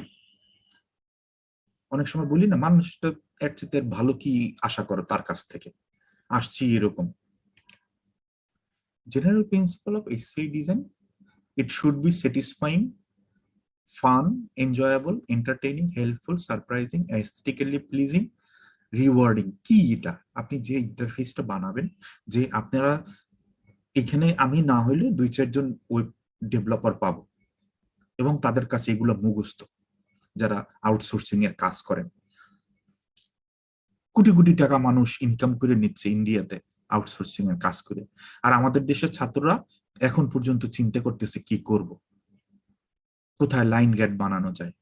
অনেক সময় বলি না, মানুষটা এর চেয়ে ভালো কি আশা করো তার কাছ থেকে, আসছি এরকম। General principal of SAE design, it should be satisfying, fun, enjoyable, entertaining, helpful, surprising, aesthetically pleasing, rewarding. কি এটা? আপনি যে ইন্টারফেসটা বানাবেন, যে আপনারা এখানে আমি না হইলে 2-4 জন ওয়েব ডেভেলপার পাবো, এবং তাদের কাছে এগুলো মুখস্থ, যারা আউটসোর্সিং এর কাজ করেন। কোটি কোটি টাকা মানুষ ইনকাম করে নিচ্ছে ইন্ডিয়াতে আউটসোর্সিং এর কাজ করে, আর আমাদের দেশের ছাত্ররা এখন পর্যন্ত চিন্তা করতেছে কি করব, কোথায় লাইন গেট বানানো যায়,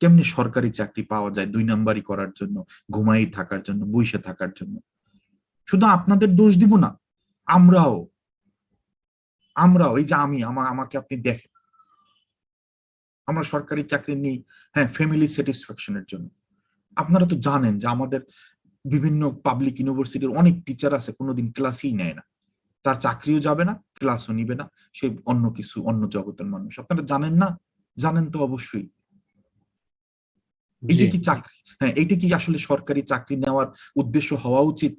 কেমনি সরকারি চাকরি পাওয়া যায় 2 নাম্বারই করার জন্য, ঘুমাই থাকার জন্য, বইসে থাকার জন্য। শুধু আপনাদের দোষ দিব না, আমরাও আমরাও এই যে আমাকে আপনি দেখেন, আমরা সরকারি চাকরি নিই হ্যাঁ ফ্যামিলি স্যাটিসফ্যাকশনের জন্য। আপনারা তো জানেন যে আমাদের বিভিন্ন পাবলিক ইউনিভার্সিটির অনেক টিচার আছে কোনোদিন ক্লাসই নেয় না, তার চাকরিও যাবে না, ক্লাসও নিবে না, সে অন্য কিছু, অন্য জগতের মানুষ। আপনারা জানেন না? জানেন তো অবশ্যই। জি। এইটা কি চাকরি? হ্যাঁ, এইটা কি আসলে সরকারি চাকরি নেওয়ার উদ্দেশ্য হওয়া উচিত?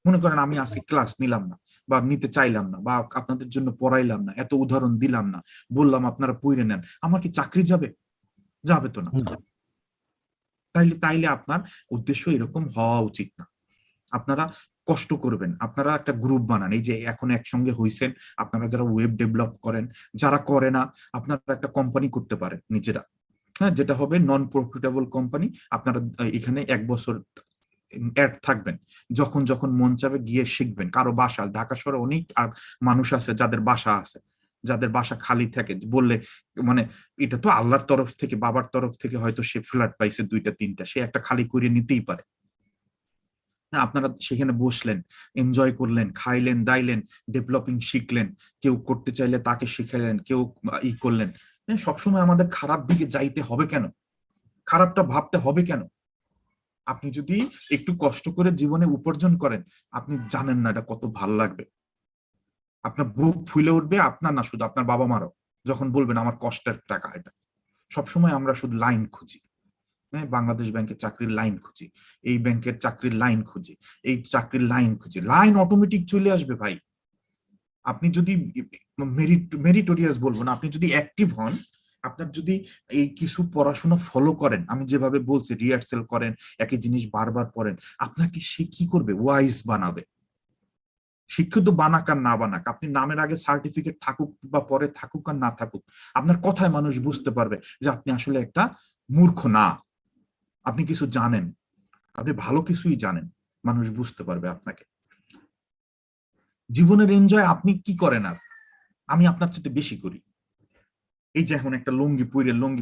মনে করেন আমি আজকে ক্লাস নিলাম না বা নিতে চাইলাম না বা আপনাদের জন্য পড়াইলাম না, এত উদাহরণ দিলাম না, বললাম আপনারা পড়ে নেন, আমার কি চাকরি যাবে? যাবে তো না। না। তাইলে তাইলে আপনার উদ্দেশ্য এরকম হওয়া উচিত না। আপনারা কষ্ট করবেন, আপনারা একটা গ্রুপ বানান, এই যে এখন একসঙ্গে হইছেন, আপনারা যারা ওয়েব ডেভেলপ করেন, যারা করে না, আপনারা একটা কোম্পানি করতে পারেন নিজেরা, হ্যাঁ, যেটা হবে নন প্রফিটেবল কোম্পানি। আপনারা এখানে 1 বছর অ্যাড থাকবেন, যখন যখন মন চাবে গিয়ে শিখবেন। কারো বাসা ঢাকা শহরে অনেক মানুষ আছে যাদের বাসা আছে, যাদের বাসা খালি থাকে, বললে মানে এটা তো আল্লাহর তরফ থেকে, বাবার তরফ থেকে হয়তো সে ফ্ল্যাট পাইছে 2টা 3টা, সে একটা খালি করে নিতেই পারে। আপনারা সেখানে বসলেন, এনজয় করলেন, খাইলেন দাইলেন, ডেভেলপিং শিখলেন, কেউ করতে চাইলে তাকে শিখাইলেন, কেউ করলেন। হ্যাঁ, সবসময় আমাদের খারাপ দিকে যাইতে হবে কেন? খারাপটা ভাবতে হবে কেন? আপনি যদি একটু কষ্ট করে জীবনে উপার্জন করেন, আপনি জানেন না এটা কত ভাল লাগবে। আপনার বুক ফুলে উঠবে, আপনার না শুধু আপনার বাবা মারও, যখন বলবেন আমার কষ্টের টাকা এটা। সবসময় আমরা শুধু লাইন খুঁজি, হ্যাঁ, বাংলাদেশ ব্যাংকের চাকরির লাইন খুঁজি, এই ব্যাংকের চাকরির লাইন খুঁজি, এই চাকরির লাইন খুঁজি, লাইন অটোমেটিক চলে আসবে ভাই। আপনি যদি মেরিটোরিয়াস বলবো না, আপনি যদি অ্যাক্টিভ হন, আপনার যদি এই কিছু পড়াশোনা ফলো করেন, আমি যেভাবে বলছি রিহার্সেল করেন, একই জিনিস বারবার পড়েন, আপনাকে সে কি করবে? ওয়াইজ বানাবে। শিক্ষিত বানাক আর না বানাক, আপনি নামের আগে সার্টিফিকেট থাকুক বা পরে থাকুক আর না থাকুক, আপনার কথায় মানুষ বুঝতে পারবে যে আপনি আসলে একটা মূর্খ না, আপনি কিছু জানেন, আপনি ভালো কিছুই জানেন, মানুষ বুঝতে পারবে আপনাকে। জীবনের এনজয় আপনি কি করেন? আর আমি আপনার চেয়ে বেশি করি। এই যে এখন একটা লুঙ্গি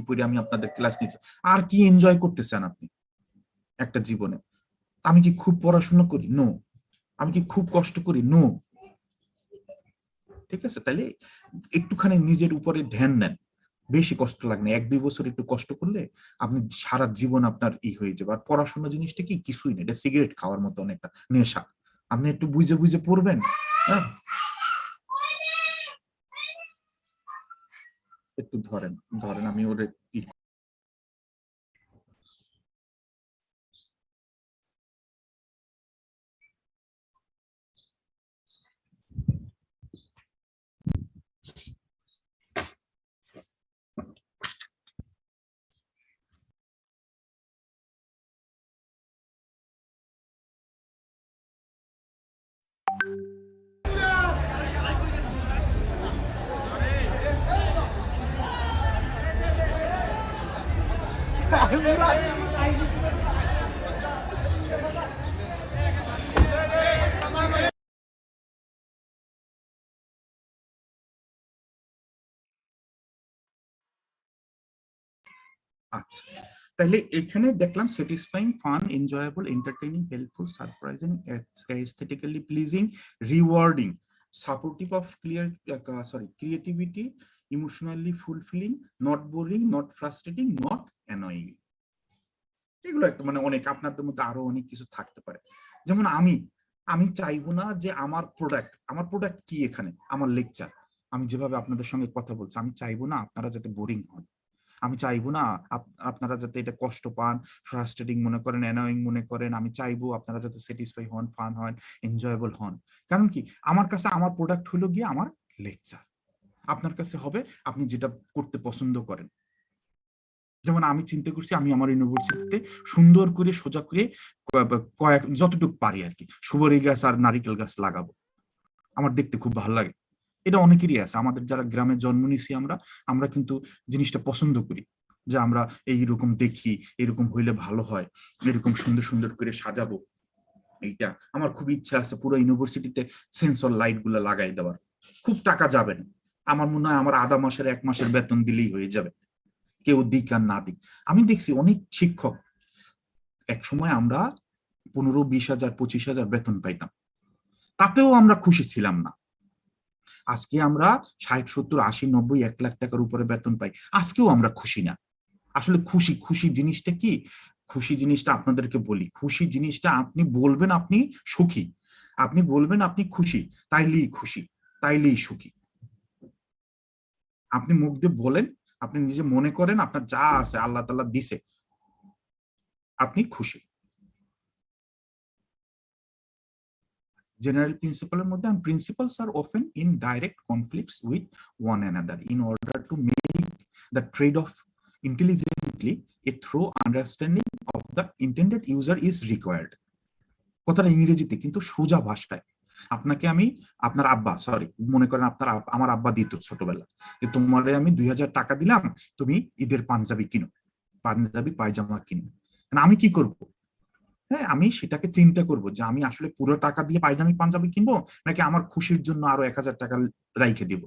পরে আমি আপনাদের ক্লাস নিচ্ছি, আর কি এনজয় করতে চান আপনি একটা জীবনে? আমি কি খুব পড়াশোনা করি? নো। আমি কি খুব কষ্ট করি? নো। ঠিক আছে, তাহলে একটুখানি নিজের উপরে ধ্যান নেন। বেশি কষ্ট লাগে না, 1-2 বছর একটু কষ্ট করলে আপনি সারা জীবন আপনার হয়ে যাবে। আর পড়াশোনা জিনিসটা কি কিছুই না, এটা সিগারেট খাওয়ার মতো অনেকটা নেশা। আপনি একটু বুঝে বুঝে পড়বেন, হ্যাঁ, একটু ধরেন ধরেন আমি ওরে আচ্ছা, তাহলে এখানে দেখলাম satisfying, fun, enjoyable, entertaining, helpful, surprising, aesthetically pleasing, rewarding, supportive of creativity, emotionally fulfilling, not boring, not frustrating, not annoying. এগুলো একটা মানে অনেক, আপনাদের মধ্যে আরো অনেক কিছু থাকতে পারে। যেমন আমি আমি চাইবো না যে আমার প্রোডাক্ট কি এখানে আমার লেকচার, আমি যেভাবে আপনাদের সঙ্গে কথা বলছি, আমি চাইবো না আপনারা যাতে বোরিং হন, আমি চাইবো না আপনারা যাতে এটা কষ্ট পান, ফ্রাস্ট্রেটিং মনে করেন, অ্যানোয়িং মনে করেন। আমি চাইবো আপনারা যাতে স্যাটিসফাই হন, ফান হন, এনজয়েবল হন। কারণ কি, আমার কাছে আমার প্রোডাক্ট হলো গিয়ে আমার লেকচার, আপনার কাছে হবে আপনি যেটা করতে পছন্দ করেন। যেমন আমি চিন্তা করছি আমি আমার ইউনিভার্সিটিতে সুন্দর করে সোজা করে কয়েক যতটুকু পারি আর কি সুপারি গাছ আর নারিকেল গাছ লাগাবো, আমার দেখতে খুব ভালো লাগে। এটা অনেকেরই আছে, আমাদের যারা গ্রামে জন্ম নিছি আমরা, আমরা কিন্তু জিনিসটা পছন্দ করি, যে আমরা এইরকম দেখি, এরকম হইলে ভালো হয়, এরকম সুন্দর সুন্দর করে সাজাবো। এইটা আমার খুব ইচ্ছা আছে পুরো ইউনিভার্সিটিতে সেন্সর লাইট গুলো লাগাই দেওয়ার। খুব টাকা যাবে না, আমার মনে হয় আমার আধা মাসের 1 মাসের বেতন দিলেই হয়ে যাবে, কেউ দিক আর না দিক। আমি দেখছি অনেক শিক্ষক, এক সময় আমরা 15-20 হাজার 25 হাজার বেতন পাইতাম, তাতেও আমরা খুশি ছিলাম না। আজকে আমরা 60, 70, 80, 90, 1 লাখ টাকার উপরে বেতন পাই, আজকেও আমরা খুশি না। আসলে খুশি খুশি জিনিসটা কি? খুশি জিনিসটা আপনাদেরকে বলি, খুশি জিনিসটা আপনি বলবেন আপনি সুখী, আপনি বলবেন আপনি খুশি, তাইলেই খুশি, তাইলেই সুখী। আপনি মুখ দিয়ে বলেন, আপনি নিজে মনে করেন আপনার যা আছে আল্লাহ তাআলা দিছে, আপনি খুশি। General principle মধ্যে, and principles are often in direct conflicts with one another. In order to make the trade-off intelligently, a thorough understanding of the intended user is required. কথাটা ইংরেজিতে, কিন্তু সোজা ভাষায় আপনাকে আমি, আপনার আব্বা, সরি মনে করেন আপনার আমার আব্বা দিত ছোটবেলা, যে তোমারে আমি 2000 টাকা দিলাম, তুমি ঈদের পাঞ্জাবি কিনো, পাঞ্জাবি পায়জামা কিনো। আমি কি করব? হ্যাঁ, আমি সেটাকে চিন্তা করব যে আমি আসলে পুরো টাকা দিয়ে পায়জামি পাঞ্জাবি কিনবো, নাকি আমার খুশির জন্য আরো 1000 টাকা রাইখে দিব,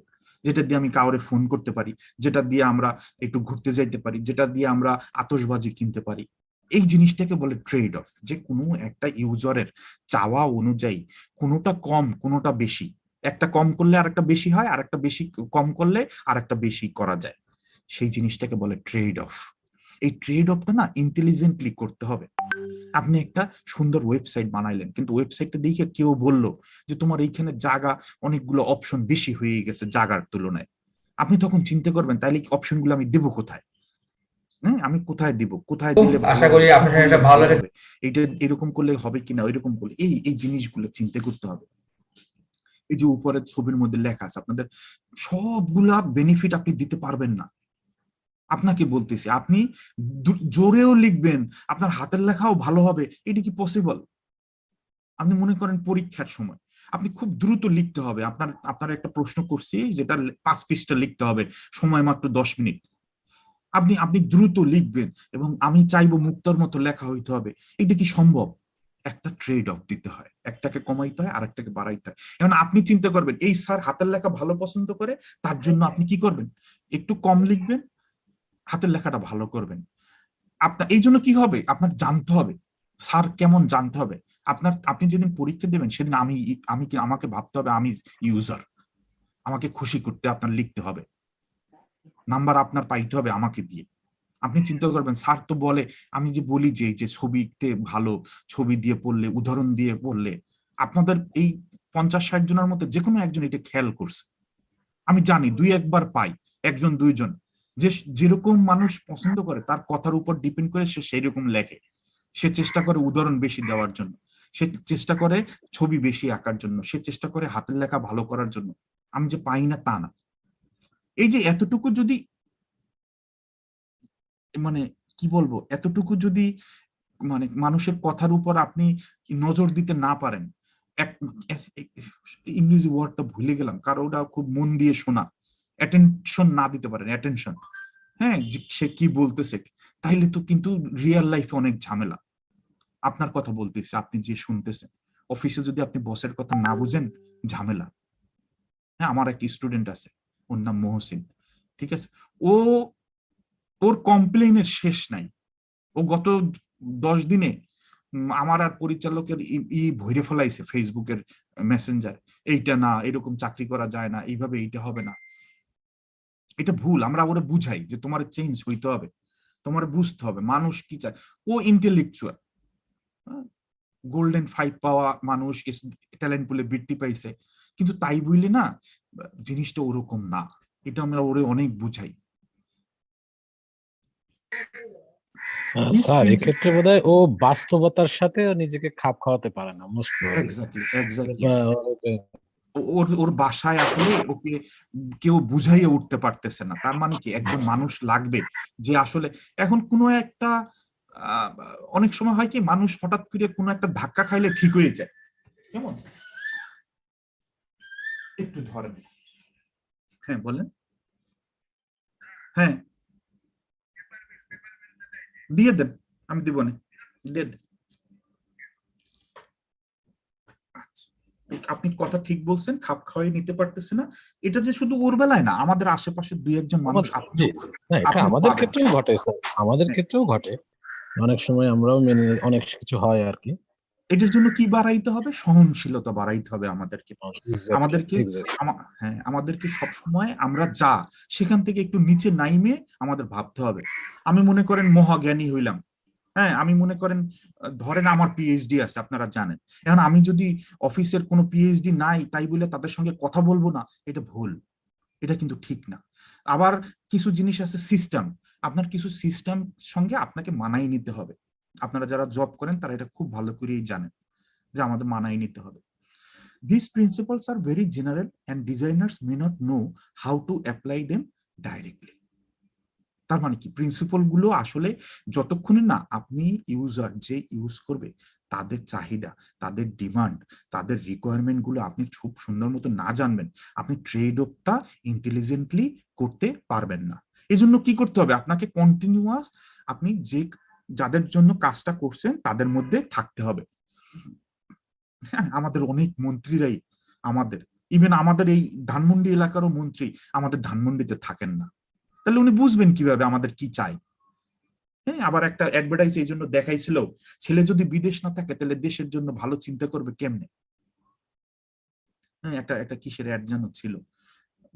যেটা দিয়ে আমি কাউরে ফোন করতে পারি, যেটা দিয়ে আমরা একটু ঘুরতে যাইতে পারি, যেটা দিয়ে আমরা আতশবাজি কিনতে পারি। এই জিনিসটাকে বলে ট্রেড অফ, যে কোনো একটা ইউজারের চাওয়া অনুযায়ী কোনোটা কম কোনোটা বেশি, একটা কম করলে আর একটা বেশি হয়, আর একটা বেশি কম করলে আর একটা বেশি করা যায়, সেই জিনিসটাকে বলে ট্রেড অফ। এই ট্রেড অফটা না ইন্টেলিজেন্টলি করতে হবে। আপনি একটা সুন্দর ওয়েবসাইট বানাইলেন, কিন্তু ওয়েবসাইটটা দেখে কেউ বলল যে তোমার এইখানে জায়গা অনেকগুলো অপশন বেশি হয়ে গেছে জায়গার তুলনায়, আপনি তখন চিন্তা করবেন তাইলে অপশনগুলো আমি দেবো কোথায়? হ্যাঁ, আমি কোথায় দিব, কোথায় দিলে আশা করি আপনার একটা ভালো হবে, এইটা এরকম করলে হবে কিনা, ওইরকম করলে এই এই জিনিসগুলো চিন্তা করতে হবে। এই যে উপরের ছবির মধ্যে লেখা আছে, আপনাদের সবগুলা বেনিফিট আপনি দিতে পারবেন না। আপনাকে বলতেছি, আপনি জোরেও লিখবেন, আপনার হাতের লেখাও ভালো হবে, এটা কি পসিবল? আপনি মনে করেন পরীক্ষার সময় আপনি খুব দ্রুত লিখতে হবে, আপনার একটা প্রশ্ন করছি যেটা 5 পৃষ্ঠা লিখতে হবে, সময় মাত্র 10 মিনিট, আপনি আপনি দ্রুত লিখবেন এবং আমি চাইবো মুক্তর মতো লেখা হইতে হবে, এটা কি সম্ভব? একটা ট্রেড অফ দিতে হয়, একটাকে কমাইতে হয় আর একটাকে বাড়াইতে হয়। এখন আপনি চিন্তা করবেন এই স্যার হাতের লেখা ভালো পছন্দ করে, তার জন্য আপনি কি করবেন? একটু কম লিখবেন, হাতের লেখাটা ভালো করবেন। আপনার এই জন্য কি হবে, আপনার জানতে হবে স্যার কেমন, জানতে হবে। আপনি যেদিন পরীক্ষা দেবেন সেদিন আমাকে ভাবতে হবে আমি ইউজার, আমাকে খুশি করতে আপনার লিখতে হবে, নাম্বার আপনার পাইতে হবে আমাকে দিয়ে। আপনি চিন্তা করবেন স্যার তো বলে, আমি যে বলি যে এই যে ছবিতে ভালো, ছবি দিয়ে পড়লে, উদাহরণ দিয়ে পড়লে, আপনাদের এই 50-60 জনের মধ্যে যে কোনো একজন এটা খেয়াল করছে, আমি জানি 2-1 বার পাই, একজন 2 জন, যে যেরকম মানুষ পছন্দ করে তার কথার উপর ডিপেন্ড করে সে সেই রকম লেখে, সে চেষ্টা করে উদাহরণ বেশি দেওয়ার জন্য, সে চেষ্টা করে ছবি বেশি আঁকার জন্য, সে চেষ্টা করে হাতের লেখা ভালো করার জন্য। আমি যে পাই না তা না। এই যে এতটুকু যদি, মানে কি বলবো, এতটুকু যদি মানে মানুষের কথার উপর আপনি নজর দিতে না পারেন, ইংরেজি ওয়ার্ডটা ভুলে গেলাম, কারণ ওটা খুব মন দিয়ে শোনা, অ্যাটেনশন না দিতে পারেন, অ্যাটেনশন, হ্যাঁ, সে কি বলতেছে, তাইলে তো কিন্তু রিয়েল লাইফে অনেক ঝামেলা। আপনার কথা বলতেছে, আপনি যে শুনতেছেন, অফিসে যদি আপনি বসের কথা না বুঝেন, ঝামেলা। হ্যাঁ, আমার এক স্টুডেন্ট আছে, ওর নাম মহসিন, ঠিক আছে, ও ওর কমপ্লেইনের শেষ নাই। ও গত 10 দিনে আমার আর পরিচালকের ভরে ফেলাইছে ফেসবুকের মেসেঞ্জার, এইটা না, এরকম চাকরি করা যায় না, এইভাবে এইটা হবে না, এটা ভুল। আমরা ওরা বুঝাই যে তোমার চেঞ্জ হইতে হবে, তোমার বুঝতে হবে মানুষ কি চায়। ও ইন্টেলেকচুয়াল, গোল্ডেন 5 পাওয়া মানুষ, ট্যালেন্ট পুলে বৃত্তি পাইছে, কিন্তু তাই বুঝলে না, জিনিসটা ওরকম না, এটা আমরা ওরে অনেক বুঝাই। স্যার এক্ষেত্রে বোধহয় ও বাস্তবতার সাথে নিজেকে খাপ খাওয়াতে পারে না, মোস্ট এক্স্যাক্টলি এক্স্যাক্টলি। ওর ওর বাসায় আসলে ওকে কেউ বুঝাইয়ে উঠতে পারতেছে না। তার মানে কি, একজন মানুষ লাগবে যে আসলে, এখন কোনো একটা অনেক সময় হয় কি, মানুষ হঠাৎ করে কোনো একটা ধাক্কা খাইলে ঠিক হয়ে যায়, কেমন, একটু ধরেন, হ্যাঁ বলেন, হ্যাঁ দিয়ে দেন, আমি দিব না, দিয়ে দেন। আচ্ছা, আপনি কথা ঠিক বলছেন, খাপ খাওয়াই নিতে পারতেছে না, এটা যে শুধু ওর বেলায় না, আমাদের আশেপাশে 2-1 জন মানুষ এটা আমাদের ক্ষেত্রেও ঘটে স্যার, আমাদের ক্ষেত্রেও ঘটে, অনেক সময় আমরাও মেনে, অনেক কিছু হয় আর কি, এটার জন্য কি বাড়াইতে হবে? সহনশীলতা বাড়াইতে হবে আমাদেরকে। এক্সাক্টলি, আমাদেরকে এক্সাক্টলি। হ্যাঁ, আমাদেরকে সবসময় আমরা যা সেখান থেকে একটু নিচে নাইমে আমাদের ভাবতে হবে। আমি মনে করেন মহাজ্ঞানী হইলাম, হ্যাঁ, আমি মনে করেন ধরেন আমার পিএইচডি আছে, আপনারা জানেন। এখন আমি যদি অফিসের কোনো পিএইচডি নাই তাই বলে তাদের সঙ্গে কথা বলবো না, এটা ভুল, এটা কিন্তু ঠিক না। আবার কিছু জিনিস আছে সিস্টেম, আপনার কিছু সিস্টেম সঙ্গে আপনাকে মানাই নিতে হবে। আপনারা যারা জব করেন তারা এটা খুব ভালো করেই জানেন যে আমাদের মানাই নিতে হবে। These principles are very general and designers may not know how to apply them directly. তার মানে কি, প্রিন্সিপাল গুলো আসলে যতক্ষণে না আপনি ইউজার যে ইউজ করবে তাদের চাহিদা, তাদের ডিমান্ড, তাদের রিকোয়ারমেন্ট গুলো আপনি খুব সুন্দর মতো না জানবেন, আপনি ট্রেড অফটা ইন্টেলিজেন্টলি করতে পারবেন না। এই জন্য কি করতে হবে? আপনাকে কন্টিনিউয়াস আপনি যে যাদের জন্য কাজটা করছেন তাদের মধ্যে থাকতে হবে। হ্যাঁ, আমাদের অনেক মন্ত্রীরাই আমাদের, ইভেন আমাদের এই ধানমন্ডি এলাকারও মন্ত্রী আমাদের ধানমন্ডিতে থাকেন না, তাহলে উনি বুঝবেন কিভাবে আমাদের কি চাই? হ্যাঁ, আবার একটা অ্যাডভার্টাইজ এই জন্য দেখাইছিল, ছেলে যদি বিদেশ না থাকে তাহলে দেশের জন্য ভালো চিন্তা করবে কেমনে। হ্যাঁ, একটা একটা কিসের অ্যাড যেন ছিল,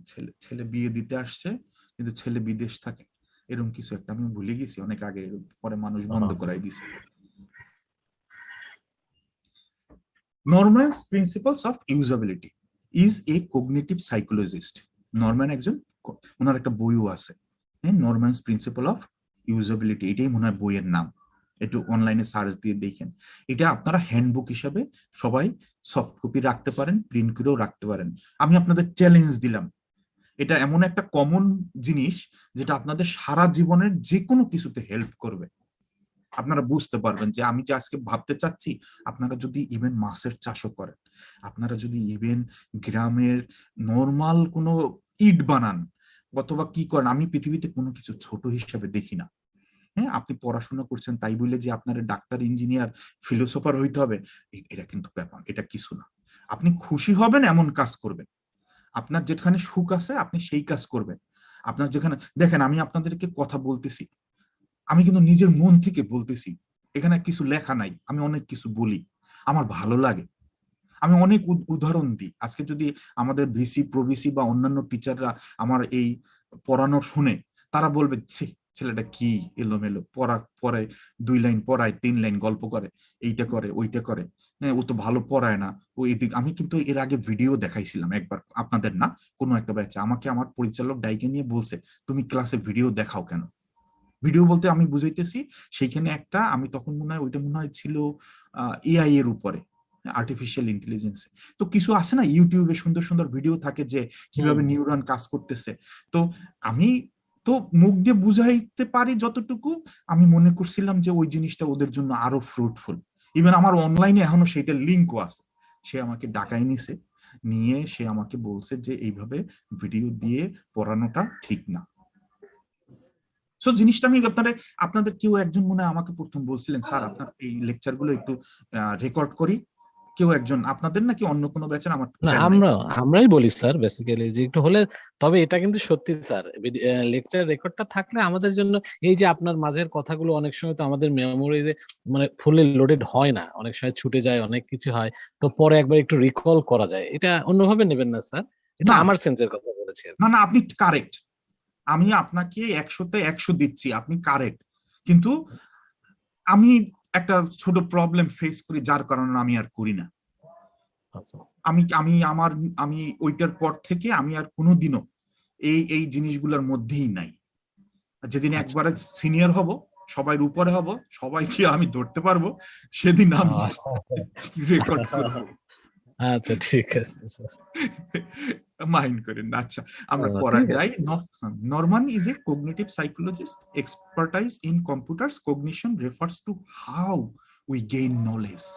ছেলে ছেলে বিয়ে দিতে আসছে কিন্তু ছেলে বিদেশ থাকে, এরকম কিছু একটা, আমি ভুলে গেছি অনেক আগে, পরে মানুষ বন্ধ করাই দিছে। Norman's principles of usability is a cognitive psychologist. Norman একজন, ওনার একটা বইও আছে, হ্যাঁ, নরম্যানস প্রিন্সিপাল অফ ইউজাবিলিটি, এটাই মনে হয় বইয়ের নাম। একটু অনলাইনে সার্চ দিয়ে দেখেন। এটা আপনারা হ্যান্ডবুক হিসাবে সবাই সফট কপি রাখতে পারেন, প্রিন্ট করেও রাখতে পারেন। আমি আপনাদের চ্যালেঞ্জ দিলাম, এটা এমন একটা কমন জিনিস যেটা আপনাদের সারা জীবনের যে কোনো কিছুতে হেল্প করবে। আপনারা বুঝতে পারবেন যে আমি যে আজকে ভাবতে চাচ্ছি, আপনারা যদি ইভেন মাছের চাষও করেন, আপনারা যদি ইভেন গ্রামের নর্মাল কোনো ইট বানান অথবা কি করেন, আমি পৃথিবীতে কোনো কিছু ছোট হিসাবে দেখি না। হ্যাঁ, আপনি পড়াশোনা করছেন তাই বলে যে আপনার ডাক্তার, ইঞ্জিনিয়ার, ফিলোসোফার হইতে হবে, এটা কিন্তু ব্যাপার, এটা কিছু না। আপনি খুশি হবেন এমন কাজ করবেন, আপনার যেখানে সুখ আছে আপনি সেই কাজ করবেন। আপনার যেখানে, দেখেন আমি আপনাদেরকে কথা বলতেছি, আমি কিন্তু নিজের মন থেকে বলতেছি, এখানে কিছু লেখা নাই, আমি অনেক কিছু বলি, আমার ভালো লাগে। আমি অনেক উদাহরণ দিই। আজকে যদি আমাদের ভিসি, প্রভিসি বা অন্যান্য টিচাররা আমার এই পড়ানোর শুনে, তারা বলবে ছি, ছেলেটা কি এলোমেলো পড়ায়, 2 লাইন পড়ায়, 3 লাইন গল্প করে, এইটা করে ওইটা করে, হ্যাঁ, ও তো ভালো পড়ায় না, ও এদিক। আমি কিন্তু এর আগে ভিডিও দেখাইছিলাম একবার, আপনাদের না, কোনো একটা ব্যাচে আমাকে আমার পরিচালক ডাইকে নিয়ে বলছে, তুমি ক্লাসে ভিডিও দেখাও কেন? ভিডিও বলতে আমি বুঝাইতেছি, সেইখানে একটা, আমি তখন মনে হয় ওইটা মনে হয় ছিল এআই এর উপরে, আর্টিফিশিয়াল ইন্টেলিজেন্স। তো কিছু আছে না ইউটিউবে সুন্দর সুন্দর ভিডিও থাকে যে কিভাবে নিউরন কাজ করতেছে। তো আমি তো মুখ দিয়ে বুঝাইতে পারি যতটুকু, আমি মনে করছিলাম যে ওই জিনিসটা ওদের জন্য আরো ফ্রুটফুল। ইভেন আমার অনলাইনে এখনো সেইটার লিঙ্কও আছে। সে আমাকে ডাকাই নিছে, নিয়ে সে আমাকে বলছে যে এইভাবে ভিডিও দিয়ে পড়ানোটা ঠিক না। সো জিনিসটা আমি আপনাদের কেউ একজন মনে হয় আমাকে প্রথম বলছিলেন, স্যার আপনার এই লেকচার গুলো একটু রেকর্ড করি, কেউ একজন আপনাদের নাকি অন্য কোনো ব্যাচের, আমার না, খেয়াল নাই। আমরাই বলি স্যার বেসিক্যালি যে একটু হলে, তবে এটা কিন্তু সত্যি স্যার, লেকচার রেকর্ডটা থাকলে আমাদের জন্য, এই যে আপনার মাঝের কথাগুলো অনেক সময় তো আমাদের মেমোরিতে মানে ফুলি লোডেড হয় না, অনেক সময় ছুটে যায়, অনেক কিছু হয়, তো পরে একবার একটু রিকল করা যায়। এটা অন্যভাবে নেবেন না স্যার, এটা না আমার সেন্সের কথা বলেছি আর না কি। না, আপনি কারেক্ট, আমি আপনাকে 100-তে 100 দিচ্ছি, আপনি কারেক্ট। কিন্তু আমি একটা ছোট প্রবলেম ফেস করি, যার কারণে আমি আর করি না। আচ্ছা, আমি আমি আমার আমি ওইটার পর থেকে আমি আর কোনোদিনও এই এই জিনিসগুলোর মধ্যেই নাই। যেদিন আচ্ছা। একবারে সিনিয়র হব, সবাই উপরে হব, সবাইকে আমি ধরতে পারবো, সেদিন আমি রেকর্ড করব। আচ্ছা, ঠিক আছে স্যার। মাইন্ড করেন না। আচ্ছা, আমরা পড়া ঠিক যাই। আছে। Norman is a cognitive psychologist expertise in computers cognition refers to how we gain knowledge।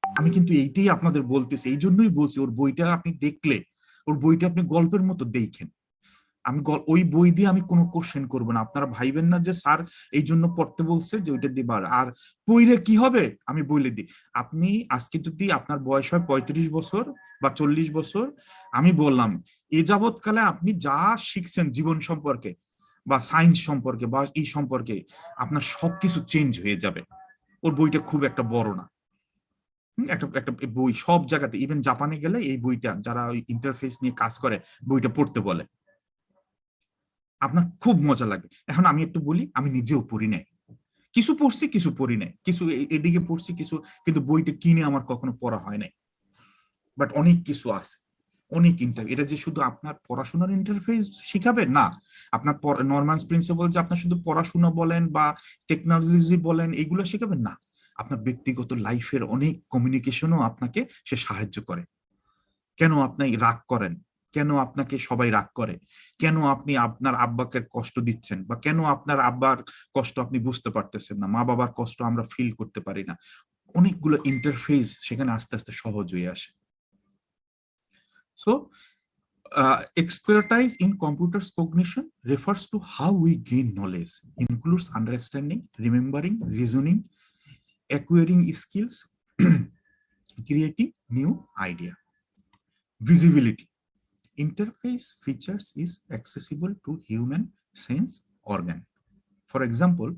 আমি কিন্তু এইটাই আপনাদের বলতেছি, এই জন্যই বলছি ওর বইটা আপনি দেখলে, ওর বইটা আপনি গল্পের মতো দেখেন। আমি ওই বই দিয়ে আমি কোনো কোশ্চেন করবো না, আপনারা ভাইবেন না যে স্যার এই জন্য পড়তে বলছে যে ওইটা দিবার। আর পইরে কি হবে আমি বলে দিই, আপনি আজকে যদি আপনার বয়স হয় 35 বছর বা 40 বছর, আমি বললাম এ যাবৎকালে আপনি যা শিখছেন জীবন সম্পর্কে বা সায়েন্স সম্পর্কে বা এই সম্পর্কে, আপনার সবকিছু চেঞ্জ হয়ে যাবে। ওর বইটা খুব একটা বড় না। একটা একটা বই সব জায়গাতে, ইভেন জাপানে গেলে এই বইটা যারা ওই ইন্টারফেস নিয়ে কাজ করে বইটা পড়তে বলে, আপনার খুব মজা লাগে। এখন আমি একটু বলি, আমি নিজেও পড়ি নাই, কিছু পড়ছি কিছু পড়ি নাই, কিছু এদিকে পড়ছি কিছু, কিন্তু বইটা কিনে আমার কখনো পড়া হয় নাই। বাট অনেক কিছু আছে, অনেক এটা যে শুধু আপনার পড়াশোনার ইন্টারফেস শিখাবে না, আপনার নরম্যান্স প্রিন্সিপাল যে আপনার শুধু পড়াশোনা বলেন বা টেকনোলজি বলেন এগুলো শিখাবে না, আপনার ব্যক্তিগত লাইফের অনেক কমিউনিকেশনও আপনাকে সে সাহায্য করে। কেন আপনি রাগ করেন, কেন আপনাকে সবাই রাগ করে, কেন আপনি আপনার আব্বাকে কষ্ট দিচ্ছেন, বা কেন আপনার আব্বার কষ্ট আপনি বুঝতে পারতেছেন না, মা বাবার কষ্ট আমরা ফিল করতে পারি না, অনেকগুলো ইন্টারফেস সেখানে আস্তে আস্তে সহজ হয়ে আসে। So, expertise in computers cognition refers to how we gain knowledge, includes understanding, remembering, reasoning, acquiring skills, creating new idea. Visibility. Interface features is accessible to human sense organ. For example,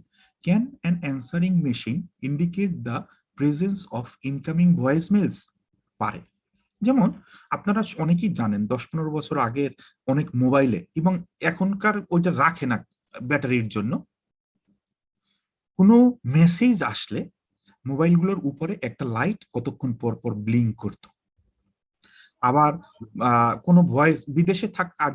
can an answering machine indicate the presence of incoming voicemails? পারে। যেমন আপনারা অনেকেই জানেন 10-15 বছর আগের অনেক মোবাইলে, এবং এখনকার ওইটা রাখে না ব্যাটারির জন্য, কোনো মেসেজ আসলে মোবাইলগুলোর উপরে একটা লাইট কতক্ষণ পর পর ব্লিঙ্ক করতো। আবার কোনো ভয়েস, বিদেশে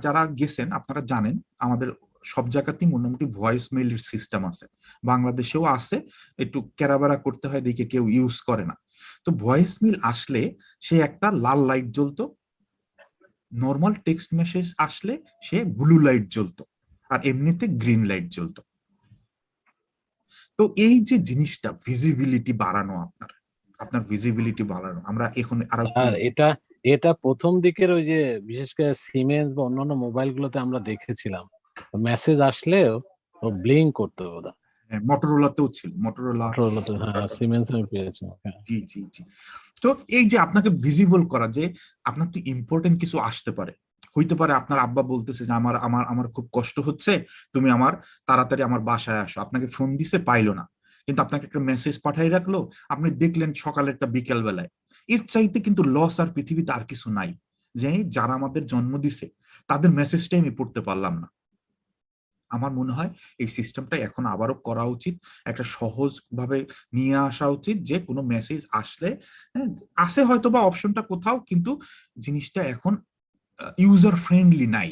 যারা গেছেন আপনারা জানেন আমাদের সব জায়গাতেই মোটামুটি ভয়েস মেইলের সিস্টেম আছে, বাংলাদেশেও আছে, একটু কেরাবেরা করতে হয় দেখে কেউ ইউজ করে না। তো ভয়েস মেইল আসলে সে একটা লাল লাইট জ্বলতো, নর্মাল টেক্সট মেসেজ আসলে সে ব্লু লাইট জ্বলতো, আর এমনিতে গ্রিন লাইট জ্বলতো। তো এই যে জিনিসটা ভিজিবিলিটি বাড়ানো, আপনার আপনার ভিজিবিলিটি বাড়ানো, আমরা এখন আরো আর এটা এটা প্রথম দিকের ওই যে বিশেষ করে সিমেন্স বা অন্যান্য মোবাইল গুলোতে আমরা দেখেছিলাম, মেসেজ আসলে ও ব্লিঙ্ক করতো বোধহয়। মোটরোলাতেও ছিল, মোটরোলা। মোটরোলাতে, হ্যাঁ, সিমেন্স আমি পেয়েছি। হ্যাঁ। জি জি জি। তো এই যে আপনাকে ভিজিবল করা, যে আপনার তো ইম্পর্টেন্ট কিছু আসতে পারে, হইতে পারে আপনার আব্বা বলতেছে যে আমার আমার আমার খুব কষ্ট হচ্ছে, তুমি আমার তাড়াতাড়ি আমার বাসায় আসো, আপনাকে ফোন দিছে পাইলো না, কিন্তু আপনাকে একটা মেসেজ পাঠাই রাখলো, আপনি দেখলেন সকালেরটা বিকেল বেলায়। এর চাইতে কিন্তু লস আর পৃথিবীতে আর কিছু নাই, যে যারা আমাদের জন্ম দিছে তাদের মেসেজটাই আমি পড়তে পারলাম না। আমার মনে হয় এই সিস্টেমটা এখন আবারও করা উচিত, একটা সহজ ভাবে নিয়ে আসা উচিত, যে কোনো মেসেজ আসলে, হ্যাঁ, আসে হয়তো বা অপশনটা কোথাও, কিন্তু জিনিসটা এখন ইউজার ফ্রেন্ডলি নাই,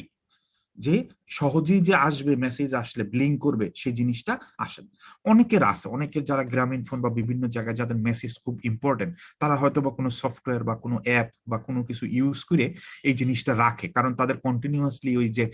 যে সহজেই যে আসবে, মেসেজ আসলে ব্লিঙ্ক করবে সেই জিনিসটা আসে না। অনেকের আছে, অনেকের যারা গ্রামীণ ফোন বা বিভিন্ন জায়গায় যাদের মেসেজ খুব ইম্পর্টেন্ট, তারা হয়তো বা কোনো সফটওয়্যার বা কোনো অ্যাপ বা কোনো কিছু ইউজ করে এই জিনিসটা রাখে, কারণ তাদের কন্টিনিউয়াসলি ওই যে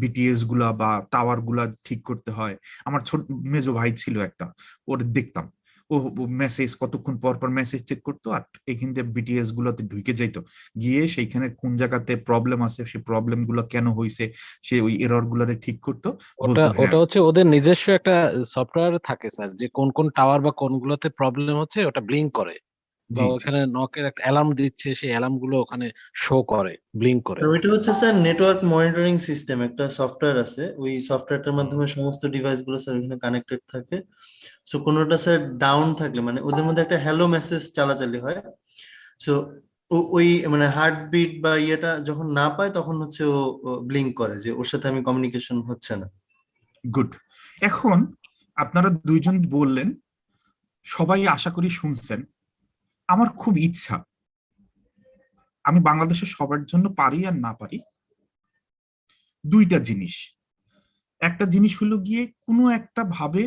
বিটিএস গুলা বা টাওয়ার গুলা ঠিক করতে হয়। আমার ছোট মেজো ভাই ছিল একটা, ওর দেখতাম ও মেসেজ কতক্ষণ পর পর মেসেজ চেক করতো, আর এখান থেকে বিটিএস গুলোতে ঢুকে যাইতো, গিয়ে সেইখানে কোন জায়গাতে প্রবলেম আছে, সেই প্রবলেম গুলো কেন হয়েছে, সে ওই এরর গুলারে ঠিক করতো, ওটা বলতো হ্যাঁ। ওটা হচ্ছে ওদের নিজস্ব একটা সফটওয়্যার থাকে স্যার, যে কোন কোন টাওয়ার বা কোনগুলোতে প্রবলেম হচ্ছে ওটা ব্লিঙ্ক করে, বা জি জি। ওখানে নকের একটা অ্যালার্ম দিচ্ছে, সেই অ্যালার্ম গুলো ওখানে শো করে, ব্লিঙ্ক করে। আর ওইটা হচ্ছে স্যার নেটওয়ার্ক মনিটরিং সিস্টেম, একটা সফটওয়্যার আছে, ওই সফটওয়্যারটার মাধ্যমে সমস্ত ডিভাইস গুলো স্যার ওখানে কানেক্টেড থাকে। সো কোনোটা স্যার ডাউন থাকলে মানে ওদের মধ্যে একটা হ্যালো মেসেজ চালাচালি হয়। সো ওই মানে হার্টবিট বা ইয়েটা যখন না পায় তখন হচ্ছে ও ব্লিঙ্ক করে যে ওর সাথে আমি কমিউনিকেশন হচ্ছে না। গুড। এখন আপনারা দুইজন বললেন, সবাই আশা করি শুনছেন, আমার খুব ইচ্ছা আমি বাংলাদেশের সবার জন্য পারি আর না পারি দুইটা জিনিস। একটা জিনিস হলো গিয়ে কোনো একটা ভাবে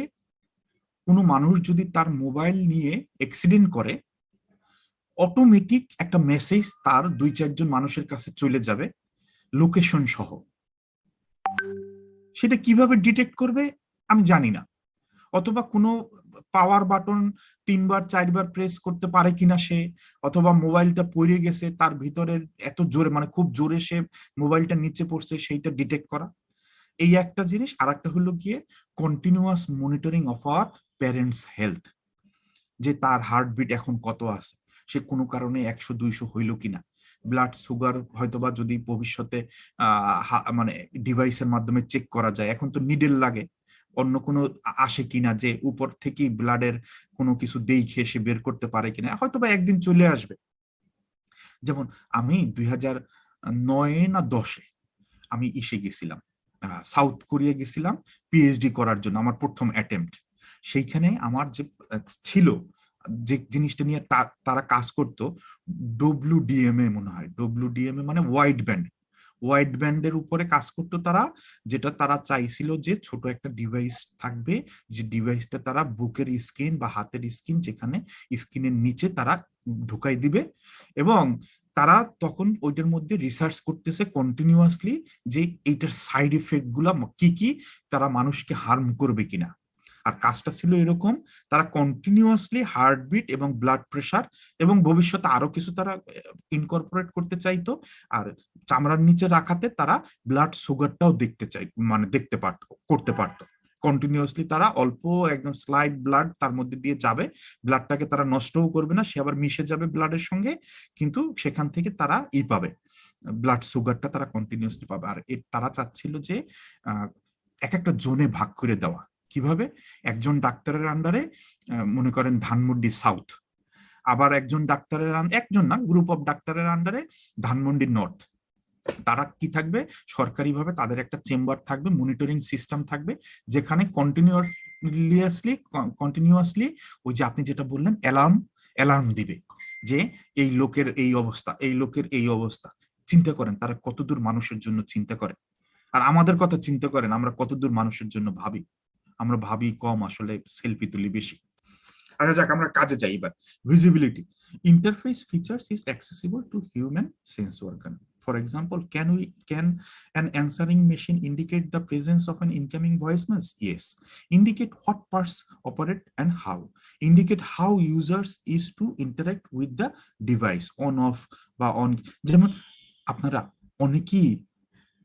কোনো মানুষ যদি তার মোবাইল নিয়ে অ্যাক্সিডেন্ট করে, অটোমেটিক একটা মেসেজ তার 2-4 জন মানুষের কাছে চলে যাবে লোকেশন সহ। সেটা কিভাবে ডিটেক্ট করবে আমি জানি না, অথবা কোনো পাওয়ার বাটন 3-4 বার প্রেস করতে পারে কিনা সে, অথবা মোবাইলটা পড়ে গেছে তার ভিতরে এত জোরে, মানে খুব জোরে সে মোবাইলটা নিচে পড়ছে সেইটা ডিটেক্ট করা, এই একটা জিনিস। আর একটা হলো গিয়ে continuous monitoring of our parents health, যে তার হার্টবিট এখন কত আছে, সে কোনো কারণে 100-200 হইল কিনা, ব্লাড সুগার হয়তোবা যদি ভবিষ্যতে মানে ডিভাইসের মাধ্যমে চেক করা যায়, এখন তো নিডেল লাগে, অন্য কোনো আসে কিনা, যে উপর থেকেই ব্লাডের কোনো কিছু দেখে সে বের করতে পারে কিনা, হয়তো বা একদিন চলে আসবে। যেমন আমি 2009 না 10-এ আমি ইসে গেছিলাম, সাউথ কোরিয়া গেছিলাম পিএইচডি করার জন্য, আমার প্রথম অ্যাটেম্পট। সেইখানে আমার যে ছিল, যে জিনিসটা নিয়ে তারা কাজ করতো, ডব্লিউডিএমএ মনে হয়, ডব্লিউডিএমএ মানে ওয়াইড ব্যান্ডের উপরে কাজ করতো তারা। যেটা তারা চাইছিল যে ছোট একটা ডিভাইস থাকবে, যে ডিভাইসটা তারা বুকের স্ক্রিন বা হাতের স্ক্রিন, যেখানে স্ক্রিনের নিচে তারা ঢুকাই দিবে, এবং তারা তখন ওইটার মধ্যে রিসার্চ করতেছে কন্টিনিউয়াসলি যে এইটার সাইড এফেক্ট গুলা কি কি, তারা মানুষকে হার্ম করবে কিনা। আর কাজটা ছিল এরকম, তারা কন্টিনিউয়াসলি হার্টবিট এবং ব্লাড প্রেশার, এবং ভবিষ্যতে আরো কিছু তারা ইনকর্পোরেট করতে চাইতো। আর চামড়ার নিচে রাখাতে তারা ব্লাড সুগারটাও দেখতে চাই, মানে দেখতে পারতো, করতে পারতো। কন্টিনিউয়াসলি তারা অল্প একদম স্লাইড ব্লাড তার মধ্যে দিয়ে যাবে, ব্লাডটাকে তারা নষ্টও করবে না, সে আবার মিশে যাবে ব্লাডের সঙ্গে, কিন্তু সেখান থেকে তারা পাবে, ব্লাড সুগারটা তারা কন্টিনিউয়াসলি পাবে। আর তারা চাচ্ছিল যে এক একটা জোনে ভাগ করে দেওয়া। কিভাবে? একজন ডাক্তারের আন্ডারে মনে করেন ধানমন্ডি সাউথ, আবার একজন ডাক্তারের একজন না, গ্রুপ অফ ডাক্তারের আন্ডারে ধানমন্ডি নর্থ। তারা কি থাকবে, সরকারিভাবে তাদের একটা চেম্বার থাকবে, মনিটরিং সিস্টেম থাকবে, যেখানে কন্টিনিউয়াসলি ওই যে আপনি যেটা বললেন অ্যালার্ম দিবে যে এই লোকের এই অবস্থা, এই লোকের এই অবস্থা। চিন্তা করেন তারা কতদূর মানুষের জন্য চিন্তা করে। আর আমাদের কথা চিন্তা করেন, আমরা কতদূর মানুষের জন্য ভাবি। আমরা ভাবি কম, আসলে সেলফি তুলি বেশি। আচ্ছা যাক, আমরা কাজে যাই এবার। Visibility interface features is accessible two human sense organ. For example, can an answering machine indicate the presence of an incoming voicemail? Yes. Indicate what parts operate and how. Indicate how users is to interact with the device, on off বা on। যেমন আপনারা অনেকেই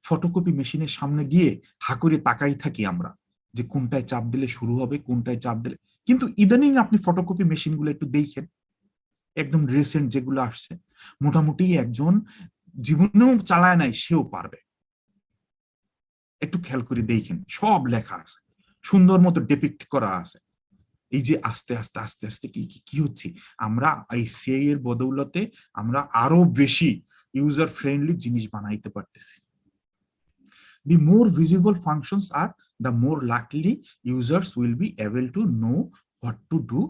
photocopy মেশিনের সামনে গিয়ে হা করে তাকাই থাকি আমরা, যে কোনটায় চাপ দিলে শুরু হবে, কোনটায় চাপ দিলে। কিন্তু ইদানিং আপনি ফটোকপি মেশিনগুলো একটু দেখেন, একদম রিসেন্ট যেগুলো আসছে, মোটামুটি একজন জীবনেও চালায় নাই সেও পারবে। একটু খেয়াল করে দেখেন, সব লেখা আছে, সুন্দর মতো ডেপিক্ট করা আছে। এই যে আস্তে আস্তে আস্তে আস্তে কি কি হচ্ছে, আমরা এই সিআই এর বদৌলতে আমরা আরো বেশি ইউজার ফ্রেন্ডলি জিনিস বানাইতে পারতেছি। The more visible functions are, the more likely users will be able to know what to do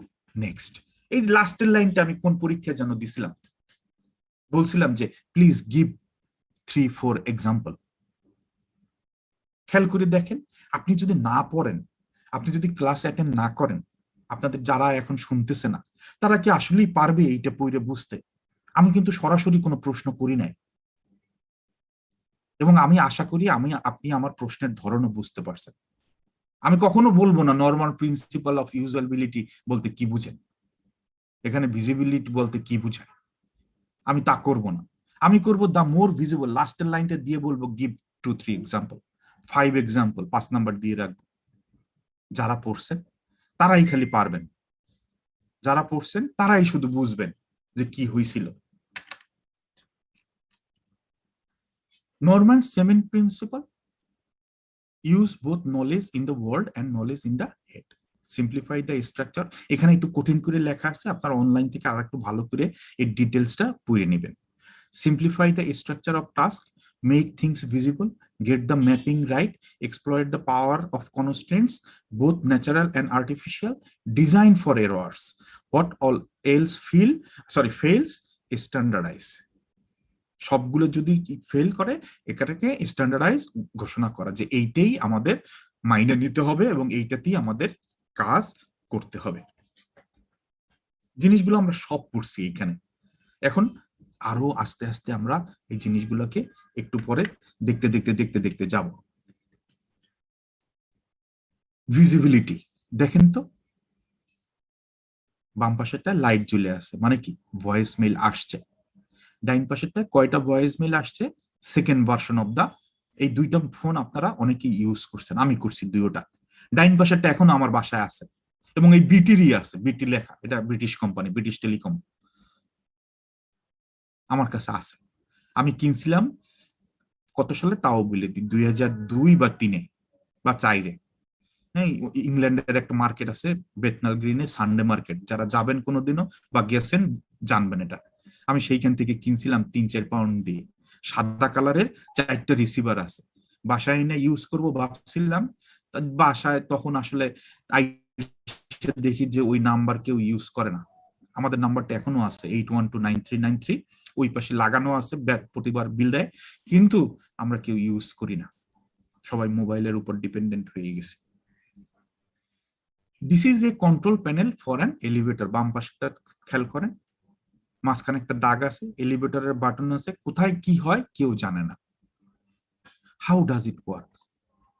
next. এই লাস্টের লাইনটা আমি কোন পরীক্ষা যেন দিছিলাম, বলছিলাম যে প্লিজ গিভ 3-4 এক্সাম্পল। খেয়াল করে দেখেন, আপনি যদি না পড়েন, আপনি যদি ক্লাস অ্যাটেন্ড না করেন, আপনাদের যারা এখন শুনতেছে না, তারা কি আসলেই পারবে এইটা পড়ে বুঝতে? আমি কিন্তু সরাসরি কোনো প্রশ্ন করি নাই, এবং আমি আশা করি আপনি আমার প্রশ্নের ধরনও বুঝতে পারছেন। আমি কখনো বলবো না নরমাল প্রিন্সিপাল অফ ইউজেবিলিটি বলতে কি বুঝেন, এখানে ভিজিবিলিটি বলতে কি বুঝায়, আমি তা করব না। আমি করব দ্য মোর ভিজিবল, লাস্টের লাইনটা দিয়ে বলবো গিভ 2-3 এক্সাম্পল, 5 এক্সাম্পল, 5 নাম্বার দিয়ে রাখবো। যারা পড়ছেন তারাই খালি পারবেন, যারা পড়ছেন তারাই শুধু বুঝবেন যে কি হয়েছিল। Norman seven principal, use both knowledge in the world and knowledge in the head. Simplify the structure. এখানে একটু কঠিন করে লেখা আছে, আপনারা অনলাইন থেকে আর একটু ভালো করে এই ডিটেইলসটা পড়ে নেবেন। Simplify the structure of task, make things visible, get the mapping right, exploit the power of constraints, both natural and artificial, design for errors. What all else fails, standardize. সবগুলো যদি ফেল করে, এটাকে স্ট্যান্ডার্ডাইজ ঘোষণা করা, যে এইটাই আমাদের মাইনে নিতে হবে এবং এইটাতেই আমাদের কাজ করতে হবে। জিনিসগুলো আমরা সব পড়ছি এইখানে, এখন আরো আস্তে আস্তে আমরা এই জিনিসগুলোকে একটু পরে দেখতে দেখতে দেখতে দেখতে যাব। ভিজিবিলিটি দেখেন তো, বাম পাশেরটা লাইট জ্বলে আছে, মানে কি ভয়েস মেইল আসছে। ডাইন পাশেরটা কয়টা ভয়েস মেইল আসছে, সেকেন্ড ভার্সন অফ দা। এই দুইটা ফোন আপনারা অনেকেই ইউজ করছেন, আমি করছি দুইটা। ডাইন পাশেরটা এখন আমার বাসায় আছে, এবং এই বিটিরই আছে, বিটি লেখা, এটা ব্রিটিশ কোম্পানি, ব্রিটিশ টেলিকম, আমার কাছে আছে। আমি কিনছিলাম কত সালে তাও বলে দিই, 2002 বা 3 বা 4-এ। হ্যাঁ, ইংল্যান্ডের একটা মার্কেট আছে বেথনাল গ্রিনে, সানডে মার্কেট, যারা যাবেন কোনোদিনও বা গেছেন জানবেন এটা। আমি সেইখান থেকে কিনছিলাম 3-4 পাউন্ড দিয়ে, সাদা কালারের 4টা রিসিভার আছে। বাসায় এনে ইউজ করব ভাবছিলাম, তা বাসায় তখন আসলে দেখি যে ওই নাম্বার কেউ ইউজ করে না। আমাদের নাম্বারটা এখনো আছে 81293993, ওই পাশে লাগানো আছে, প্রতিবার বিল দেয়, কিন্তু আমরা কেউ ইউজ করি না, সবাই মোবাইলের উপর ডিপেন্ডেন্ট হয়ে গেছে। This is a control panel for an elevator. বাম পাশটা খেয়াল করেন, মাঝখানে একটা দাগ আছে, এলিভেটরের বাটন আছে, কোথায় কি হয় কেউ জানে না। How does it work?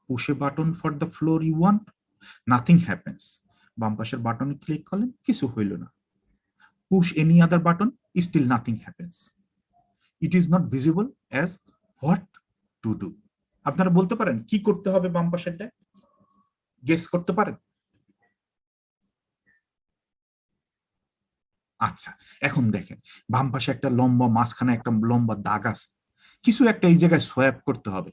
Push a button for the floor you want, nothing happens. বাম পাশের বাটনে ক্লিক করলেন, কিছু হইল না। Push any other button, still nothing happens. It is not visible as what to do. আপনারা বলতে পারেন কি করতে হবে বাম পাশেরটা? গেস করতে পারেন? আচ্ছা, এখন দেখেন, বাম পাশে একটা লম্বা, মাঝখানে একটা লম্বা দাগ আছে, কিছু একটা এই জায়গায় সোয়াইপ করতে হবে।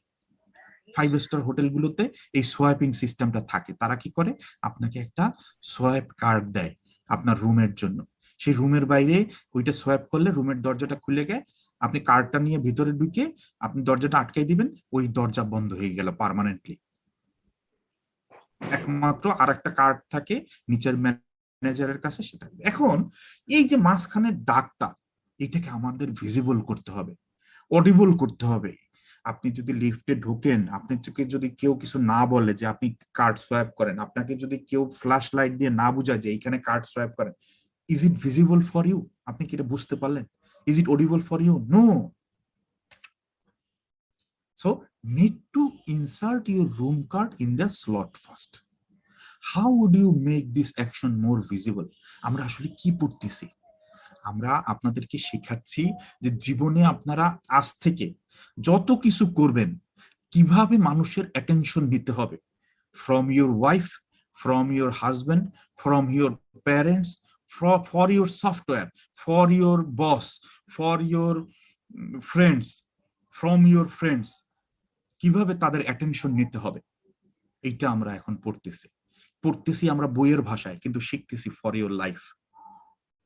5 স্টার হোটেলগুলোতে এই সোয়াইপিং সিস্টেমটা থাকে। তারা কি করে, আপনাকে একটা সোয়াইপ কার্ড দেয় আপনার রুমের জন্য। সেই রুমের বাইরে ওইটা সোয়াইপ করলে রুমের দরজাটা খুলে গেলে আপনি কার্ডটা নিয়ে ভিতরে ঢুকে আপনি দরজাটা আটকাই দিবেন, ওই দরজা বন্ধ হয়ে গেল পার্মানেন্টলি। একমাত্র আর একটা কার্ড থাকে নিচের ম্যানেজারের কাছে, সে থাকবে। এখন এই যে মাঝখানের দাগটা, এটাকে আমাদের ভিজিবল করতে হবে, অডিবল করতে হবে। আপনি যদি লিফটে ঢোকেন, আপনাকে যদি কেউ কিছু না বলে যে আপনি কার্ড সোয়াইপ করেন, আপনাকে যদি কেউ ফ্ল্যাশ লাইট দিয়ে না বুঝায় যে এইখানে কার্ড সোয়াইপ করেন, is it visible for you? আপনি কি এটা বুঝতে পারলেন? Is it audible for you? No. So need to insert your room card in the slot first. How would you make this action more visible? আমরা আসলে কি পড়তেছি? আমরা আপনাদেরকে শেখাচ্ছি যে জীবনে আপনারা আজ থেকে যত কিছু করবেন, কিভাবে মানুষের অ্যাটেনশন নিতে হবে, from your wife, from your husband, from your parents, for your software, for your boss, for your friends, from your friends, কিভাবে তাদের অ্যাটেনশন নিতে হবে, এইটা আমরা এখন পড়তেছি আমরা বইয়ের ভাষায়, কিন্তু শিখতেছি ফর ইউর লাইফ।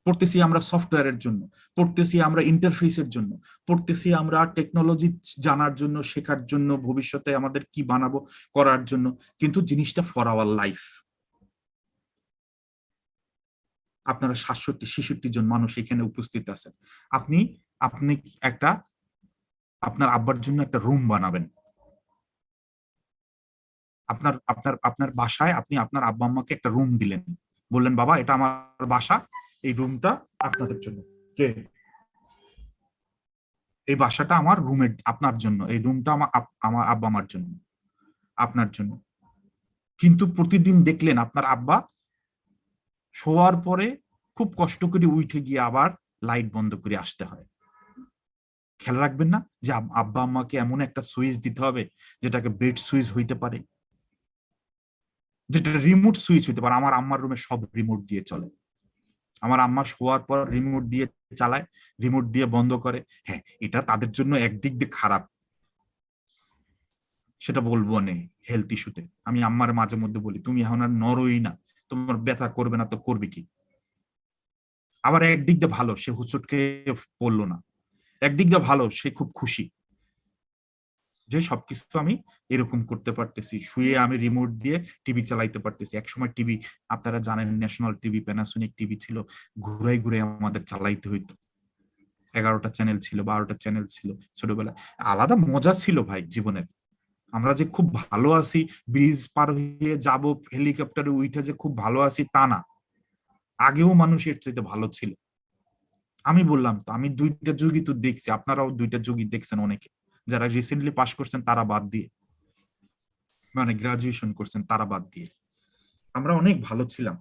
পড়তেছি আমরা সফটওয়্যারের জন্য, পড়তেছি আমরা ইন্টারফেসের জন্য, পড়তেছি আমরা টেকনোলজি জানার জন্য, শেখার জন্য, ভবিষ্যতে আমাদের কি বানাবো করার জন্য, কিন্তু জিনিসটা ফর আওয়ার লাইফ। আপনারা 67-66 জন মানুষ এখানে উপস্থিত আছেন। আপনি আপনি একটা আপনার আব্বার জন্য একটা রুম বানাবেন। আপনার আপনার আপনার বাসায় আপনি আপনার আব্বা আম্মাকে একটা রুম দিলেন, বললেন বাবা এটা আমার বাসা, এই রুমটা আপনাদের জন্য। কে? এই বাসাটা আমার রুমের, আপনার জন্য, এই রুমটা আমার আমার আব্বা আমার জন্য, আপনার জন্য। কিন্তু প্রতিদিন দেখলেন আপনার আব্বা শোয়ার পরে খুব কষ্ট করে উঠে গিয়ে আবার লাইট বন্ধ করে আসতে হয়। খেয়াল রাখবেন না যে আব্বা আম্মাকে এমন একটা সুইচ দিতে হবে যেটাকে বেড সুইচ হইতে পারে, যেটা রিমোট সুইচ হইতে পারে। আমার আম্মার রুমে সব রিমোট দিয়ে চলে। আমার আম্মা শোয়ার পর রিমোট দিয়ে চালায়, রিমোট দিয়ে বন্ধ করে। হ্যাঁ, এটা তাদের জন্য একদিক দিয়ে খারাপ, সেটা বলবো না, হেলথ ইস্যুতে। আমি আম্মার মাঝে মধ্যে বলি তুমি এখন আর নরই না, তোমার ব্যথা করবে না তো করবে কি। আবার একদিক দিয়ে ভালো, সে হুচটকে পড়লো না। একদিক দিয়ে ভালো, সে খুব খুশি যে সবকিছু আমি এরকম করতে পারতেছি, শুয়ে আমি রিমোট দিয়ে টিভি চালাইতে পারতেছি। একসময় টিভি, আপনারা জানেন, ন্যাশনাল টিভি, প্যানাসোনিক টিভি ছিল, ঘুরাই ঘুরে আমাদের চালাইতে হইতো। 11টা চ্যানেল ছিল, 12টা চ্যানেল ছিল ছোটবেলায়। আলাদা মজা ছিল ভাই জীবনের। আমরা যে খুব ভালো আছি, ব্রিজ পার হয়ে যাব, হেলিকপ্টারে উঠে যে খুব ভালো আছি তা না, আগেও মানুষ এর চাইতে ভালো ছিল। আমি বললাম তো, আমি 2টা যুগই তো দেখছি, আপনারাও 2টা যুগই দেখছেন। অনেকে যারা রিসেন্টলি পাস করছেন তারা বাদ দিয়ে, মানে গ্রাজুয়েশন করছেন তারা বাদ দিয়ে, আমরা অনেক ভালো ছিলাম।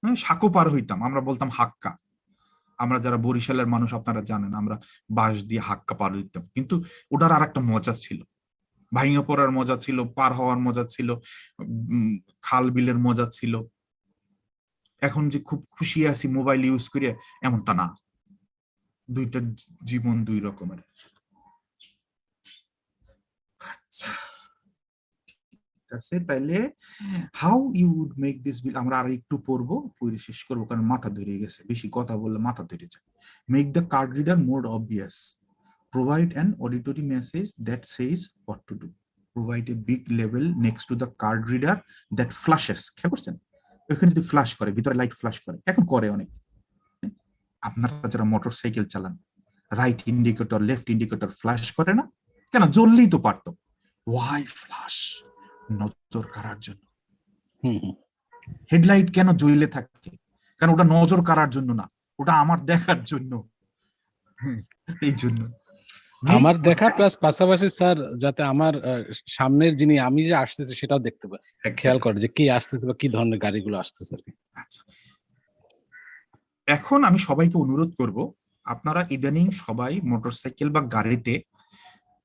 হ্যাঁ, সাঁকো পার হইতাম, আমরা বলতাম হাক্কা। আমরা যারা বরিশালের মানুষ আপনারা জানেন, আমরা বাঁশ দিয়ে হাক্কা পার হইতাম, কিন্তু ওটার আর একটা মজা ছিল। ভাইঙা পড়ার মজা ছিল, পার হওয়ার মজা ছিল, খাল বিলের মজা ছিল। এখন যে খুব খুশি আছি মোবাইল ইউজ করে, এমনটা না। দুইটা জীবন দুই রকমের। আচ্ছা, আছে, তাইলে how you would make this bill, আমরা আর একটু পড়বো, পড়ে শেষ করবো কারণ মাথা ধরে গেছে, বেশি কথা বললে মাথা ধরে যায়। Make the card reader more obvious, provide an auditory message that says what to do, provide a big label next to the card reader that flashes, খেয়াল করছেন ওখানে যদি ফ্ল্যাশ করে, ভিতরে লাইট ফ্ল্যাশ করে, এখন করে অনেক, আপনারা যারা মোটরসাইকেল চালান right indicator left indicator flash করে না কেন? জ্বললেই তো পারতো, ওয়াই ফ্ল্যাশ? নজর কাড়ার জন্য। হেডলাইট কেন জ্বলে থাকে? কারণ ওটা নজর কাড়ার জন্য না, ওটা আমার দেখার জন্য, এই জন্য আমার দেখা প্লাস পাশাপাশি স্যার যাতে আমার সামনের যিনি আমি যে আসতেছে সেটাও দেখতে পাই, খেয়াল করে যে কি আসতেছে বা কি ধরনের গাড়িগুলো আসতেছে আর কি। আচ্ছা, এখন আমি সবাইকে অনুরোধ করব, আপনারা ইদানিং সবাই মোটরসাইকেল বা গাড়িতে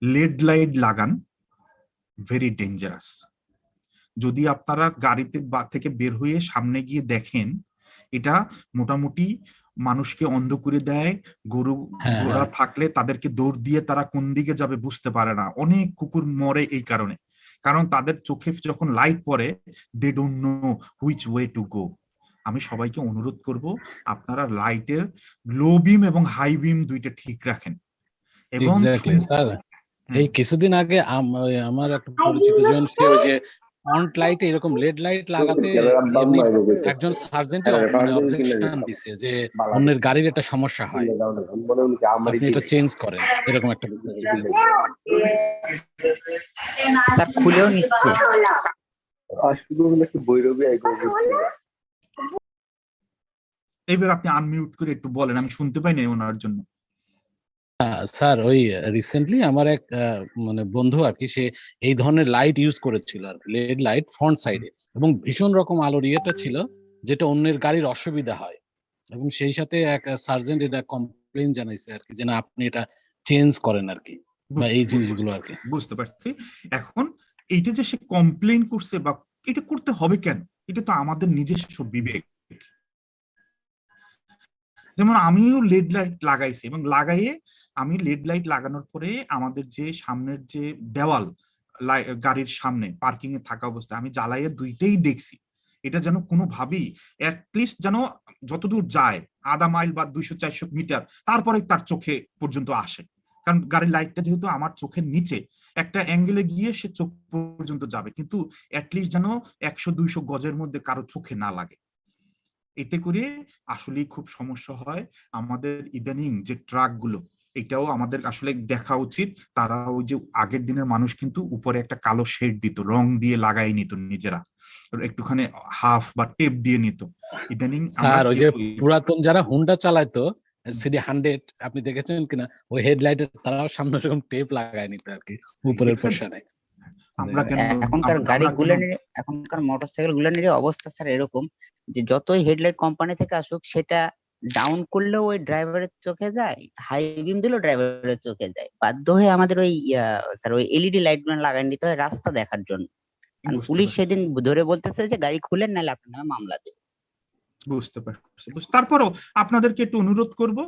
লেড লাইট লাগান, ভেরি ডেঞ্জারাস। যদি আপনারা গাড়িতে থেকে বের হয়ে সামনে গিয়ে দেখেন, এটা মোটামুটি মানুষকে অন্ধ করে দেয়। গরু ঘোড়া থাকলে তাদেরকে দৌড় দিয়ে তারা কোন দিকে যাবে বুঝতে পারে না, অনেক কুকুর মরে এই কারণে, কারণ তাদের চোখে যখন লাইট পড়ে they don't know which way to go. আমি সবাইকে অনুরোধ করব, আপনারা লাইটের লো বিম এবং হাই বিম দুইটা ঠিক রাখেন। এবং স্যার এই কিছুদিন আগে আমার একটা পরিচিত জন, সে ওই যে ফ্রন্ট লাইটে এরকম লেড লাইট লাগাতে এমনি একজন সার্জেন্টে মানে অবজেকশন দিছে যে অন্যের গাড়ির একটা সমস্যা হয়, আপনি এটা চেঞ্জ করেন, এরকম একটা স্যার খুলেও নিচ্ছে। এইবার আপনি আনমিউট করে একটু বলেন, আমি শুনতে পাই না ওনার জন্য। স্যার ওই রিসেন্টলি আমার এক মানে বন্ধু আর কি, সে এই ধরনের লাইট ইউজ করেছিল আর লেড লাইট ফ্রন্ট সাইডে, এবং ভীষণ রকম আলোর ইয়েটা ছিল যেটা অন্যের গাড়ির অসুবিধা হয়, এবং সেই সাথে এক সার্জেন্ট এটা কমপ্লেইন জানাইছে আর কি, যে না আপনি এটা চেঞ্জ করেন আর কি, বা এই জিনিসগুলো আর কি। বুঝতে পারছি। এখন এইটা যে সে কমপ্লেইন করছে বা এটা করতে হবে কেন, এটা তো আমাদের নিজস্ব বিবেক। যেমন আমিও লেড লাইট লাগাইছি, এবং লাগাইয়ে আমি লেড লাইট লাগানোর পরে আমাদের যে সামনের যে দেওয়াল গাড়ির সামনে পার্কিং এ থাকা অবস্থায় আমি জ্বালাইয়ে দুইটাই দেখছি, এটা যেন কোনোভাবেই অ্যাটলিস্ট যেন যতদূর যায় আধা মাইল বা 200-400 মিটার তারপরে তার চোখে পর্যন্ত আসে, কারণ গাড়ির লাইটটা যেহেতু আমার চোখের নিচে একটা অ্যাঙ্গেলে গিয়ে সে চোখ পর্যন্ত যাবে, কিন্তু অ্যাটলিস্ট যেন 100-200 গজের মধ্যে কারো চোখে না লাগে। এতে করে আসলেই খুব সমস্যা হয়। আমাদের ইদানিং যে ট্রাক গুলো, এটাও আমাদের আসলে দেখা উচিত। তারা ওই যে আগের দিনের মানুষ কিন্তু উপরে একটা কালো শেড দিত, রং দিয়ে লাগাই নিত নিজেরা, একটুখানি হাফ বা টেপ দিয়ে নিত। ইদানিং স্যার ওই যে পুরাতন যারা হুন্ডা চালাইতো সিডি 100, আপনি দেখেছেন কিনা, ওই হেডলাইটের তারাও সামনে এরকম টেপ লাগায় নিত আর কি উপরের পোর্শনে। আমরা কেন এখনকার গাড়িগুলোর, এখনকার মোটরসাইকেল গুলোর অবস্থা স্যার এরকম যে যতই হেডলাইট কোম্পানি থেকে আসুক, সেটা ডাউন করলেও ওই ড্রাইভারের চোখে যায়, হাই বিম দিলেও ড্রাইভারের চোখে যায়। বাধ্য হয়ে আমাদের ওই স্যার ওই এলইডি লাইট গুলো লাগাই নিতে হয় রাস্তা দেখার জন্য। পুলিশ সেদিন ধরে বলতেছে যে গাড়ি খুলেন, নাহলে আপনার নামে মামলা দেবে। বুঝতে পারছি। তারপরেও আপনাদেরকে একটু অনুরোধ করব,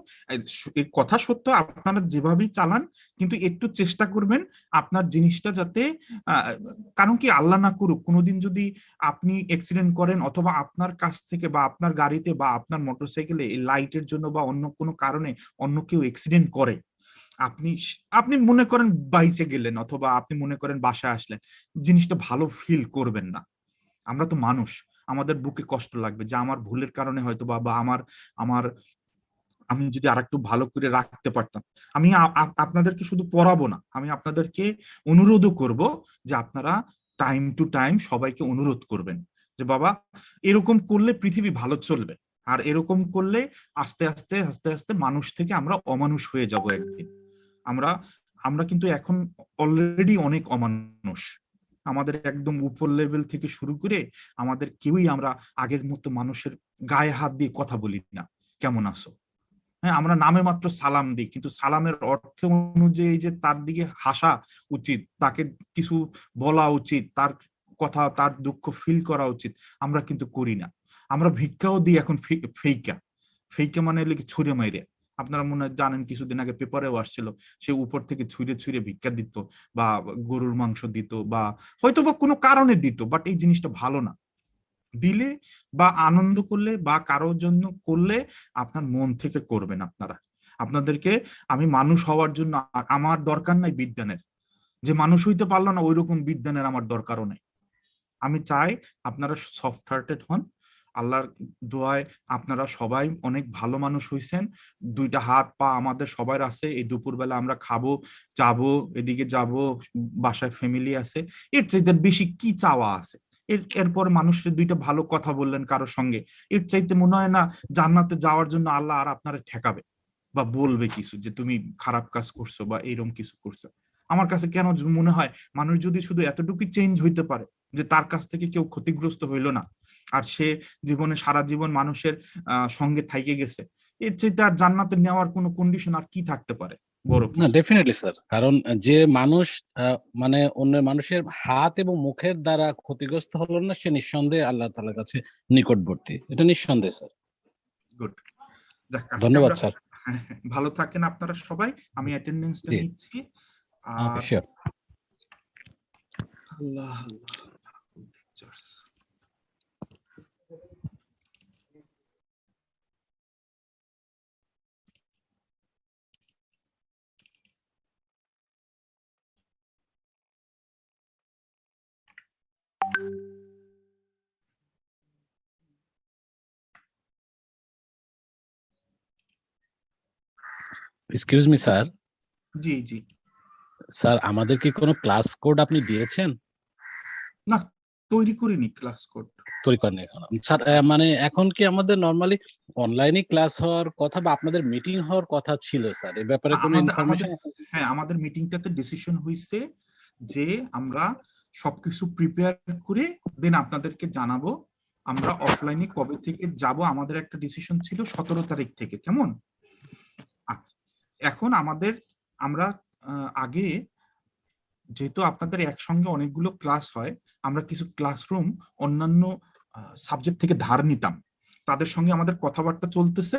এই কথা সত্য, আপনারা যেভাবেই চালান কিন্তু একটু চেষ্টা করবেন আপনার জিনিসটা যাতে, কারণ কি আল্লাহ না করুক কোনোদিন যদি আপনি অ্যাক্সিডেন্ট করেন, অথবা আপনার কাছ থেকে বা আপনার গাড়িতে বা আপনার মোটরসাইকেলে এই লাইটের জন্য বা অন্য কোনো কারণে অন্য কেউ অ্যাক্সিডেন্ট করে, আপনি মনে করেন বাইচে গেলেন অথবা আপনি মনে করেন বাসায় আসলেন, জিনিসটা ভালো ফিল করবেন না। আমরা তো মানুষ, আমাদের বুকে কষ্ট লাগবে যে আমার ভুলের কারণে হয়তো বা আমি যদি আরেকটু ভালো করে রাখতে পারতাম। আমি আপনাদেরকে শুধু পড়াবো না, আমি আপনাদেরকে অনুরোধও করব যে আপনারা টাইম টু টাইম সবাইকে অনুরোধ করবেন যে বাবা এরকম করলে পৃথিবী ভালো চলবে, আর এরকম করলে আস্তে আস্তে আস্তে আস্তে মানুষ থেকে আমরা অমানুষ হয়ে যাব একদিন। আমরা কিন্তু এখন অলরেডি অনেক অমানুষ, আমাদের একদম উপর লেভেল থেকে শুরু করে আমাদের কেউই আমরা আগের মতো মানুষের গায়ে হাত দিয়ে কথা বলি না, কেমন আছো, হ্যাঁ আমরা নামে মাত্র সালাম দিই, কিন্তু সালামের অর্থ অনুযায়ী যে তার দিকে হাসা উচিত, তাকে কিছু বলা উচিত, তার কথা তার দুঃখ ফিল করা উচিত, আমরা কিন্তু করি না। আমরা ভিক্ষাও দিই এখন ফেইকা মানে ছুঁড়ে মাইরে, আপনারা মনে হয় জানেন, কিছুদিন আগে পেপারেও আসছিল, সে উপর থেকে ছুঁড়ে ছুঁড়ে ভিক্ষা দিত বা গরুর মাংস দিত বা হয়তো বা কোনো কারণে দিত, বাট এই জিনিসটা ভালো না। দিলে বা আনন্দ করলে বা কারোর জন্য করলে আপনার মন থেকে করবেন। আপনাদেরকে আমি মানুষ হওয়ার জন্য আমার দরকার নাই বিজ্ঞানের, যে মানুষ হইতে পারলো না ওইরকম বিজ্ঞানের আমার দরকারও নেই। আমি চাই আপনারা সফট হার্টেড হন। আল্লাহর দোয়ায় আপনারা সবাই অনেক ভালো মানুষ হইছেন। দুইটা হাত পা আমাদের সবার আছে, এই দুপুরবেলা আমরা খাবো, যাবো, এদিকে যাব, বাসায় ফ্যামিলি আছে, এর চাইতে বেশি কি চাওয়া আছে? এরপর মানুষের দুইটা ভালো কথা বললেন কারোর সঙ্গে, এর চাইতে মনে হয় না জান্নাতে যাওয়ার জন্য আল্লাহ আর আপনারা ঠেকাবে বা বলবে কিছু যে তুমি খারাপ কাজ করছো বা এরকম কিছু করছো। আমার কাছে কেন মনে হয় মানুষ যদি শুধু এতটুকু চেঞ্জ হইতে পারে যে তার কাছ থেকে কেউ ক্ষতিগ্রস্ত হইল না, আর সে জীবনে সারা জীবন মানুষের সঙ্গে থাইকে গেছে, এর চাইতে আর জান্নাতে নেওয়ার কোনো কন্ডিশন আর কি থাকতে পারে বড় না, কিছু? ডেফিনেটলি স্যার, কারণ যে মানুষ মানে অন্য মানুষের হাত এবং মুখের দ্বারা ক্ষতিগ্রস্ত হলো না, সে নিঃসন্দেহে আল্লাহ তাআলার কাছে নিকটবর্তী, এটা নিঃসন্দেহে স্যার। গুড। যাক, আজকে ধন্যবাদ আমরা স্যার। ভালো থাকেন আপনারা সবাই। আমি অ্যাটেন্ডেন্সটা জি, নিচ্ছি। ওকে, আর sure. Allah Allah lectures. Excuse me sir. জি জি। স্যার, আমাদের কি কোনো ক্লাস কোড আপনি দিয়েছেন? না, তৈরি করিনি ক্লাস কোড। তৈরি করেন এখন স্যার? মানে এখন কি আমাদের নরমালি অনলাইনে ক্লাস হওয়ার কথা বা আপনাদের মিটিং হওয়ার কথা ছিল স্যার, এই ব্যাপারে কোনো আমাদের আমাদের ইনফরমেশন? হ্যাঁ, আমাদের মিটিংটাতে ডিসিশন হয়েছে যে আমরা সবকিছু প্রিপেয়ার করে দেন আপনাদেরকে জানাবো আমরা অফলাইনে কবে থেকে যাব। আমাদের একটা ডিসিশন ছিল 17 তারিখ থেকে, কেমন? আচ্ছা, এখন আমরা আগে যেহেতু আপনাদের একসঙ্গে অনেকগুলো ক্লাস হয়, আমরা কিছু ক্লাসরুম অন্যান্য সাবজেক্ট থেকে ধার নিতাম, তাদের সঙ্গে আমাদের কথাবার্তা চলতেছে।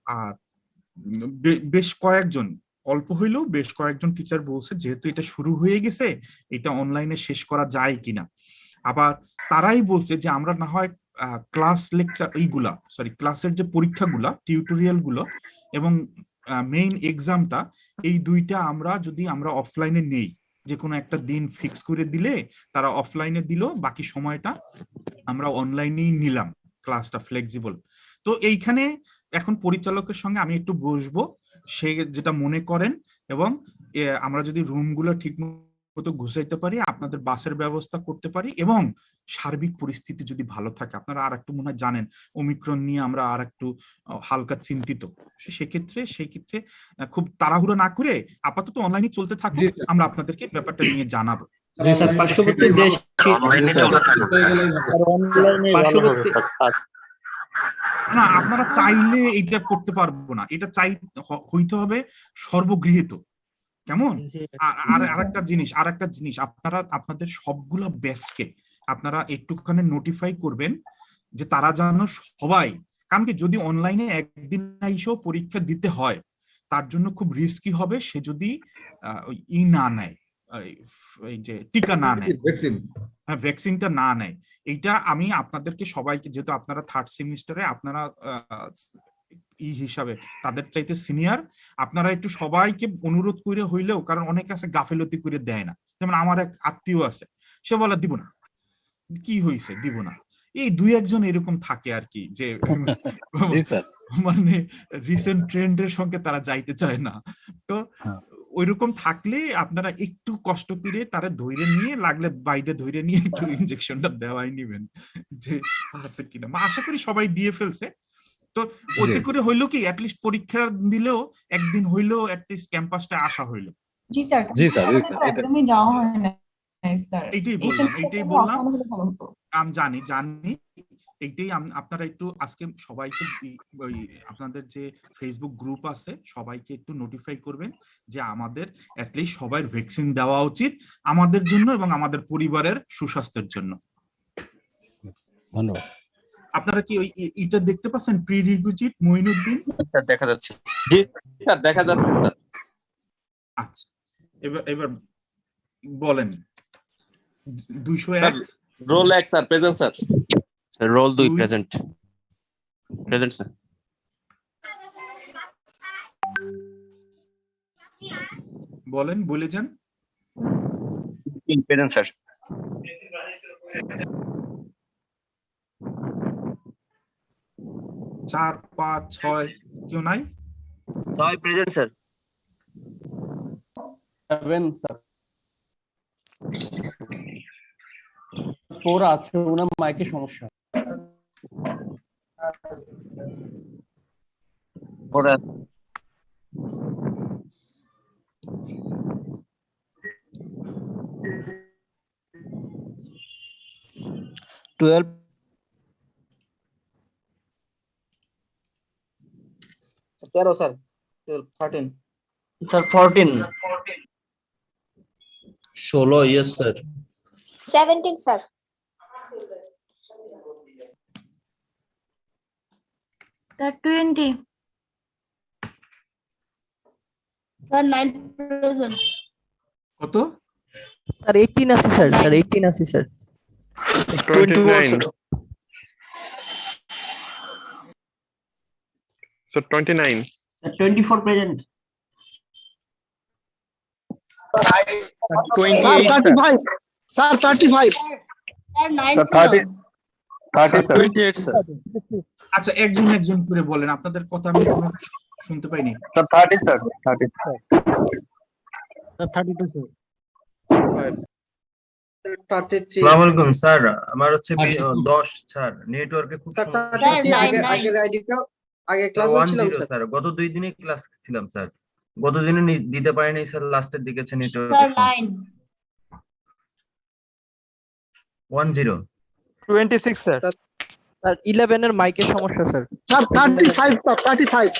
আর বেশ কয়েকজন, অল্প হইলেও বেশ কয়েকজন টিচার বলছে যেহেতু এটা শুরু হয়ে গেছে, এটা অনলাইনে শেষ করা যায় কিনা। আবার তারাই বলছে যে আমরা না হয় ক্লাস লেকচার ক্লাসের যে পরীক্ষাগুলা, টিউটোরিয়াল গুলো এবং মেইন এক্সামটা, এই দুইটা আমরা অফলাইনে নেই, যে কোনো একটা দিন ফিক্স করে দিলে তারা অফলাইনে দিল, বাকি সময়টা আমরা অনলাইনেই নিলাম, ক্লাসটা ফ্লেক্সিবল। তো এইখানে এখন পরিচালকের সঙ্গে আমি একটু বসবো, সে যেটা মনে করেন, এবং আমরা যদি রুমগুলো ঠিক মতো গুছাইতে পারি, আপনাদের বাসের ব্যবস্থা করতে পারি, এবং সার্বিক পরিস্থিতি যদি ভালো থাকে, আপনারা আর একটু মনে হয় জানেন ওমিক্রন নিয়ে আমরা আর একটু হালকা চিন্তিত, সেই ক্ষেত্রে খুব তাড়াহুড়ো না করে আপাতত অনলাইনে চলতে থাকুক, আমরা আপনাদেরকে ব্যাপারটা নিয়ে জানাবো। জি স্যার, পার্শ্ববর্তী দেশ পার্শ্ববর্তী না, আপনারা চাইলে এটা করতে পারবো না, এটা হইতে হবে সর্বগৃহীত, কেমন? আর আরেকটা জিনিস আপনারা আপনাদের সবগুলা ব্যাচকে আপনারা একটুখানি নোটিফাই করবেন যে তারা যেন সবাই, কারণ কি যদি অনলাইনে একদিন এসেও পরীক্ষা দিতে হয়, তার জন্য খুব রিস্কি হবে সে যদি না নেয়, এই যে টিকা না নেয়, হ্যাঁ, ভ্যাকসিনটা না নেয়। এইটা আমি আপনাদেরকে সবাইকে, যেহেতু আপনারা থার্ড সেমিস্টারে, আপনারা হিসাবে তাদের চাইতে সিনিয়র, আপনারা একটু সবাইকে অনুরোধ করে হইলেও, কারণ অনেকে আছে গাফেলতি করে দেয় না, যেমন আমার এক আত্মীয় আছে, সে বলে দিব না, কি হয়েছে দিব না, এই দুই একজন এরকম থাকে আর কি, যে মানে রিসেন্ট ট্রেন্ডের সঙ্গে তারা যাইতে চায় না। তো ওইরকম থাকলে আপনারা একটু কষ্ট করে তারা ধৈর্য নিয়ে, লাগলে বাইরে ধৈর্য নিয়ে একটু ইনজেকশনটা দেওয়াই নিবেন, যে আছে কিনা। আশা করি সবাই দিয়ে ফেলছে। তো ওতে করে হইলো কি, অ্যাটলিস্ট পরীক্ষা দিলেও একদিন হইলেও অ্যাটলিস্ট ক্যাম্পাসটা আসা হইলো। জি স্যার, একদমই যাওয়া হয় না স্যার, এইটাই বললাম আমি জানি এইটাই। আপনারা একটু আজকে সবাইকে আপনাদের যে ফেসবুক গ্রুপ আছে সবাইকে একটু নোটিফাই করবেন যে আমাদের অ্যাটলিস্ট সবার ভ্যাকসিন দেওয়া উচিত, আমাদের জন্য এবং আমাদের পরিবারের সুস্বাস্থ্যের জন্য। ধন্যবাদ। আপনারা কি ওই এটা দেখতে পাচ্ছেন প্রি রিকুইজিট মঈনুদ্দিন? স্যার দেখা যাচ্ছে। জি স্যার দেখা যাচ্ছে স্যার। আচ্ছা, এবার বলেন 201 roll 1 sir present sir. Sir roll 2 দুই। Present present sir. বলেন, বলে যান। Present sir. 4 5 6 কেউ নাই? 6 প্রেজেন্ট স্যার। 7 স্যার 4 আছে, ওনার মাইকে সমস্যা। ওরা 12 13 sir 13 sir 14 16 yes sir 17 sir. Sir 20 sir 9 present. কত? স্যার 18 আছে স্যার, স্যার 18 আছে sir. 29 sir 29 24 present. 35 sir 35 sir 9 30 28 sir. আচ্ছা, একজন একজন করে বলেন, আপনাদের কথা আমি কোনো শুনতে পাইনি। স্যার 30 স্যার 30 স্যার 32 33 আসসালামু আলাইকুম স্যার, আমার হচ্ছে 10 স্যার, নেটওয়ার্কে খুব স্যার সমস্যা। 33 আগে 9 আগের আইডিটা আগে ক্লাসে ছিলাম 10 স্যার। স্যার, গত 2 দিনে ক্লাস ছিলাম স্যার, গত দিনে দিতে পারিনি স্যার, লাস্টের দিকে আছে নেটওয়ার্ক। Sir 9 10 26 sir. স্যার 11 এর মাইকের সমস্যা sir. Sir 35 sir 35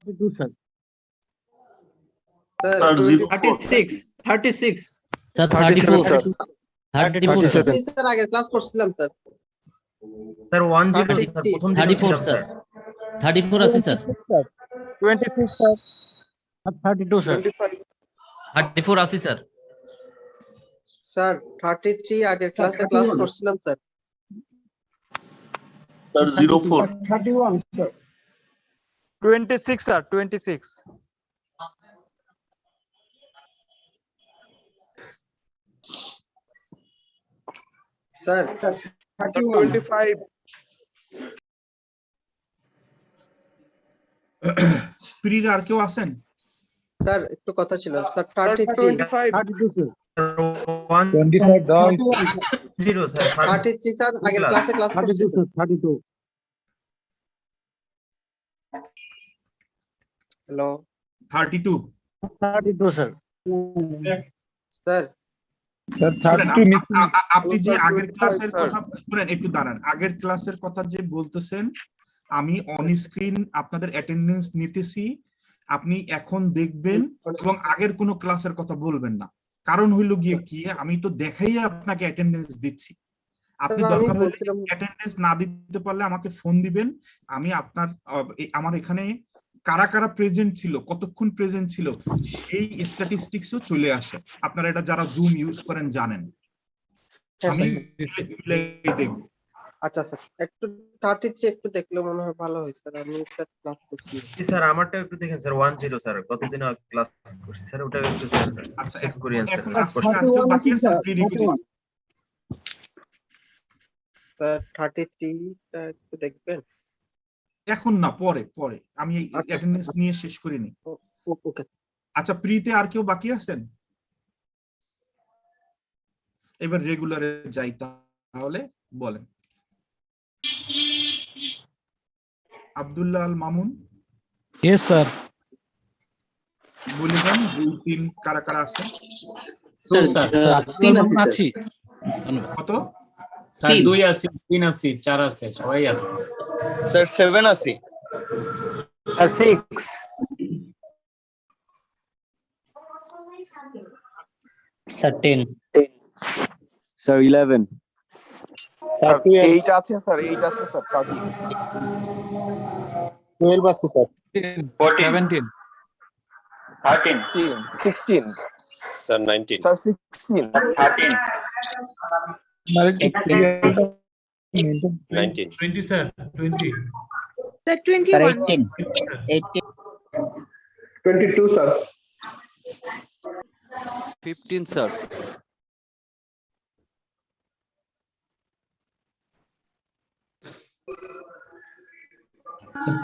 32 sir. Sir 36 36 sir 34 sir আগের ক্লাস করছিলাম স্যার। স্যার 10 স্যার 33 প্রথম দিনে ছিলাম স্যার। 34 আছে স্যার। 26 স্যার। 32 স্যার। 34 আছে স্যার। স্যার 33 আগের ক্লাসে ক্লাস করছিলাম sir. Sir 04 31 sir 26 sir 26 sir 25 প্রির আর কেউ আছেন? স্যার একটু কথা ছিল স্যার 33 10 স্যার 33 স্যার আগের ক্লাসে ক্লাস করছিলাম। 32 হ্যালো 32 স্যার। স্যার শুনেন, আপনি যে আগের ক্লাসের কথা শুনেন, একটু দাঁড়ান। আগের ক্লাসের কথা যে বলতেছেন, আমি অন স্ক্রিন আপনাদের অ্যাটেন্ডেন্স নিতেছি, আপনি এখন দেখবেন এবং আগের কোনো ক্লাসের কথা বলবেন না। কারণ হইল গিয়ে কি, আমি তো দেখাই আপনাকে অ্যাটেন্ডেন্স দিচ্ছি। আপনি স্যার, আমি দরকার হলে বলছিলাম অ্যাটেন্ডেন্স না দিতে পারলে আমাকে ফোন দিবেন। আমি আপনার আমার এখানে কারা কারা প্রেজেন্ট ছিল, কতক্ষণ প্রেজেন্ট ছিল, সেই স্ট্যাটিস্টিক্সও চলে আসে। আপনারা এটা যারা জুম ইউজ করেন জানেন। হ্যাঁ, আমি স্যার। দেখব। আচ্ছা স্যার একটু 33 একটু দেখলে মনে হয় ভালো হয় স্যার। আমি স্যার ক্লাস করছি। স্যার আমারটা একটু দেখেন স্যার 10 স্যার, কতদিন ক্লাস করছি স্যার, ওটা একটু আচ্ছা, চেক করিয়েন স্যার। এখন আজকে আর কেউ বাকি আছেন প্রিরিকুইজিট? স্যার 33 টা একটু দেখবেন। এখন না, পরে পরে আমি আচ্ছা। অ্যাটেন্ডেন্স নিয়ে শেষ করিনি। ওকে আচ্ছা, প্রিতে আর কেউ বাকি আছেন? এবার রেগুলারে যাই, তাহলে বলেন। Abdullah Al Mamun yes sir. বলে যান 2 3 কারা কারা আছে? স্যার স্যার 3 আছি। কত? স্যার 2 আছে 3 আছে 4 আছে সবাই আছে। স্যার 7 আছে। স্যার 6 স্যার 10 স্যার 11 8 আছে স্যার, 8 আছে স্যার, 13 12 আছে sir 17 13 16 Sir, 19. Sir 16 13 19. 20 sir 20 Sir, Sir, 21. 18. 18. 22 sir 15 sir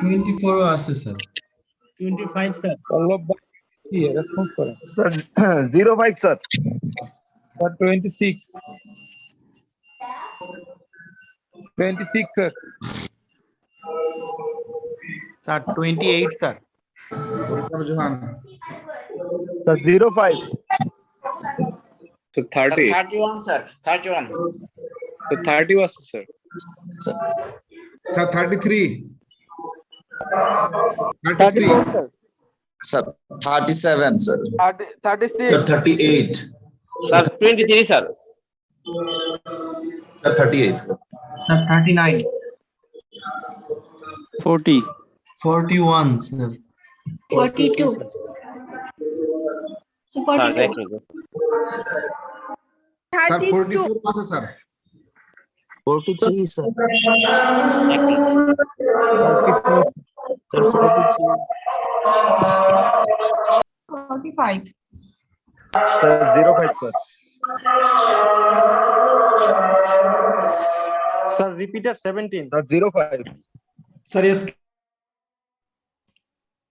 24 আছে স্যার 25 স্যার অলপ কি রেসপন্স করেন 05 sir sir 26 sir sir 28 sir Johan sir 05 So 30. 31 sir 31 So 30 was sir. Sir 33 34 sir Sir, 37, sir. 36 Sir, 38. Sir, 23 sir. Sir, 38. Sir 39 40 41 sir 42. So 42. Next week. Sir 44 আছে sir 43, sir. Sir, 45. Sir 05 sir sir repeater 17 sir 05 sir S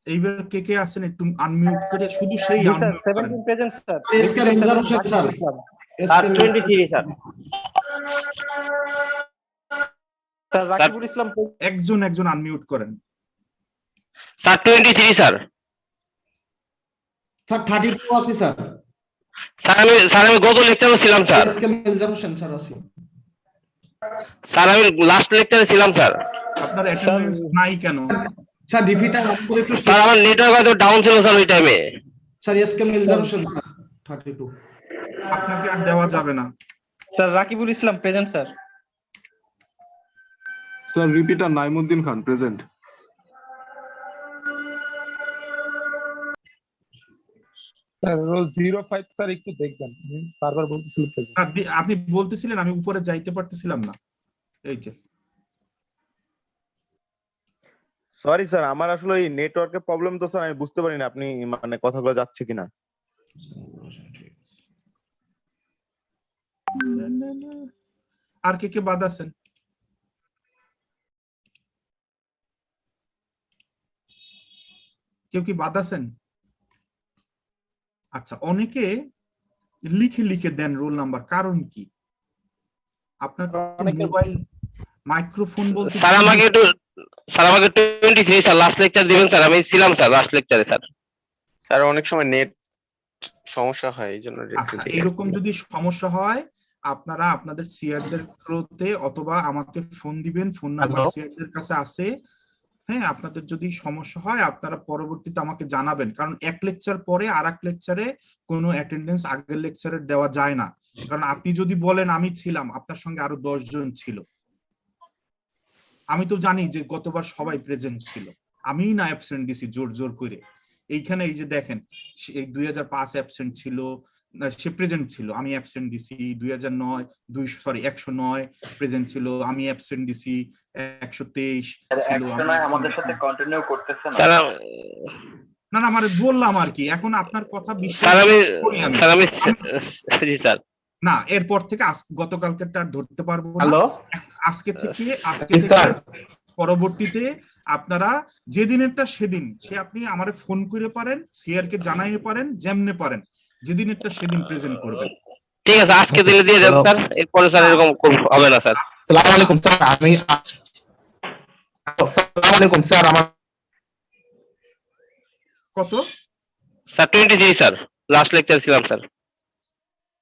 এইবার কে কে আছেন একটু unmute করে শুধু সেই unmute করেন 17 present sir SK Monjur Hossain sir আর 23 sir sir Rakibul Islam একজন একজন আনমিউট করেন Sir, 23 sir. স্যার 32 আছে স্যার স্যার আমি গত লেকচারে ছিলাম sir. SK Monjur Hossain sir আছে স্যার আমি লাস্ট লেকচারে ছিলাম স্যার। আপনার অ্যাটেন্ডেন্স নাই কেন? স্যার ডিভিটা আপনি একটু স্যার আমার নেটওয়ার্ক হয়তো ডাউন ছিল স্যার ওই টাইমে। Sir SK Monjur Hossain sir 32 আপনাকে আর দেওয়া যাবে না। Sir Rakibul Islam present sir sir repeater Naimuddin Khan present sir roll 05 sir একটু দেখবেন বারবার বলতেছিলেন প্রেজেন্ট আপনি বলতেছিলেন আমি উপরে যাইতে পারতেছিলাম না এই যে সরি স্যার আমার আসলে এই নেটওয়ার্কের প্রবলেম তো স্যার আমি বুঝতে পারি না আপনি মানে কথাগুলো যাচ্ছে কিনা আর কে কে বাদ আছেন কেউ কি বাদ আছেন আচ্ছা অনেকে লিখে লিখে দেন রোল নাম্বার কারণ কি আপনার মোবাইল মাইক্রোফোন বলতে স্যার আমাকে 23 স্যার লাস্ট লেকচার দিবেন স্যার আমি ছিলাম স্যার লাস্ট লেকচারে স্যার। স্যার অনেক সময় নেট সমস্যা হয় এইজন্য এরকম যদি সমস্যা হয় আপনারা আপনাদের সিআরদের থ্রুতে অথবা আমাকে ফোন দিবেন ফোন নাম্বার সিআরদের কাছে আছে হ্যাঁ আপনাদের যদি সমস্যা হয় আপনারা পরবর্তীতে আমাকে জানাবেন কারণ এক লেকচার পরে আরেক লেকচারে কোনো অ্যাটেন্ডেন্স আগের লেকচারে দেওয়া যায় না কারণ আপনি যদি বলেন আমি ছিলাম আপনার সঙ্গে আরো 10 জন ছিল আমি তো জানি যে গতবার সবাই প্রেজেন্ট ছিল আমিই না অ্যাবসেন্ট দিছি জোর জোর করে এইখানে এই যে দেখেন এই 2005 অ্যাবসেন্ট ছিল সে প্রেজেন্ট ছিল আমি অ্যাবসেন্ট দিছি 109 প্রেজেন্ট ছিল আমি অ্যাবসেন্ট দিছি 123 ছিল আমাদের সাথে কন্টিনিউ করতেছেন না না মানে বললাম আর কি এখন আপনার কথা বিশ্বাস করি আমি জি স্যার না এরপর থেকে গতকালকেরটা ধরতে পারবো না আজকে থেকে পরবর্তীতে আপনারা যেদিনেরটা সেদিন সে আপনি আমারে ফোন করে পারেন সিআর কে জানাইতে পারেন যেমনে পারেন যেদিনেরটা সেদিন প্রেজেন্ট করবেন ঠিক আছে আজকে দিলে দিয়ে দেন স্যার এরপরে স্যার এরকম হবে না স্যার আসসালামু আলাইকুম স্যার আমি আসসালামু আলাইকুম স্যার আমার কত স্যার 23 স্যার লাস্ট লেকচার ছিলাম স্যার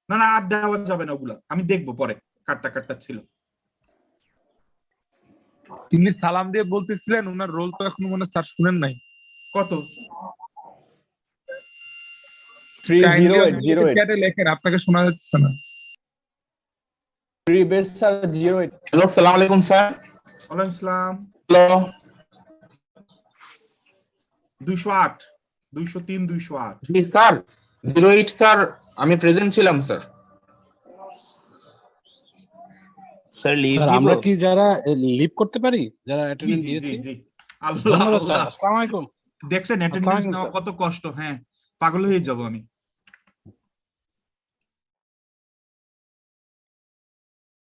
না না আর দেওয়া যাবে না ওগুলা আমি দেখবো পরে কাটটা ছিল তিনি সালাম দিয়ে বলতেছিলেন ওনার রোল তো এখনো মনে স্যার শুনেন নাই কত 3008 লেখেন আপনাকে শোনা যাচ্ছে না রিবেট স্যার 08 হ্যালো আসসালামু আলাইকুম স্যার ওয়ালাইকুম আসসালাম। হ্যালো 208 203 208 জি স্যার 08 স্যার আমি প্রেজেন্ট ছিলাম স্যার স্যার লিভ স্যার আমরা কি যারা লিভ করতে পারি যারা জি অ্যাটেন্ডেন্স জি জি দিয়েছি? জি আল্লাহ ধন্যবাদ স্যার। আল্লাহ। আসসালামু আলাইকুম। দেখছেন অ্যাটেন্ডেন্স নেওয়া কত কষ্ট। হ্যাঁ, পাগল হয়ে যাব আমি।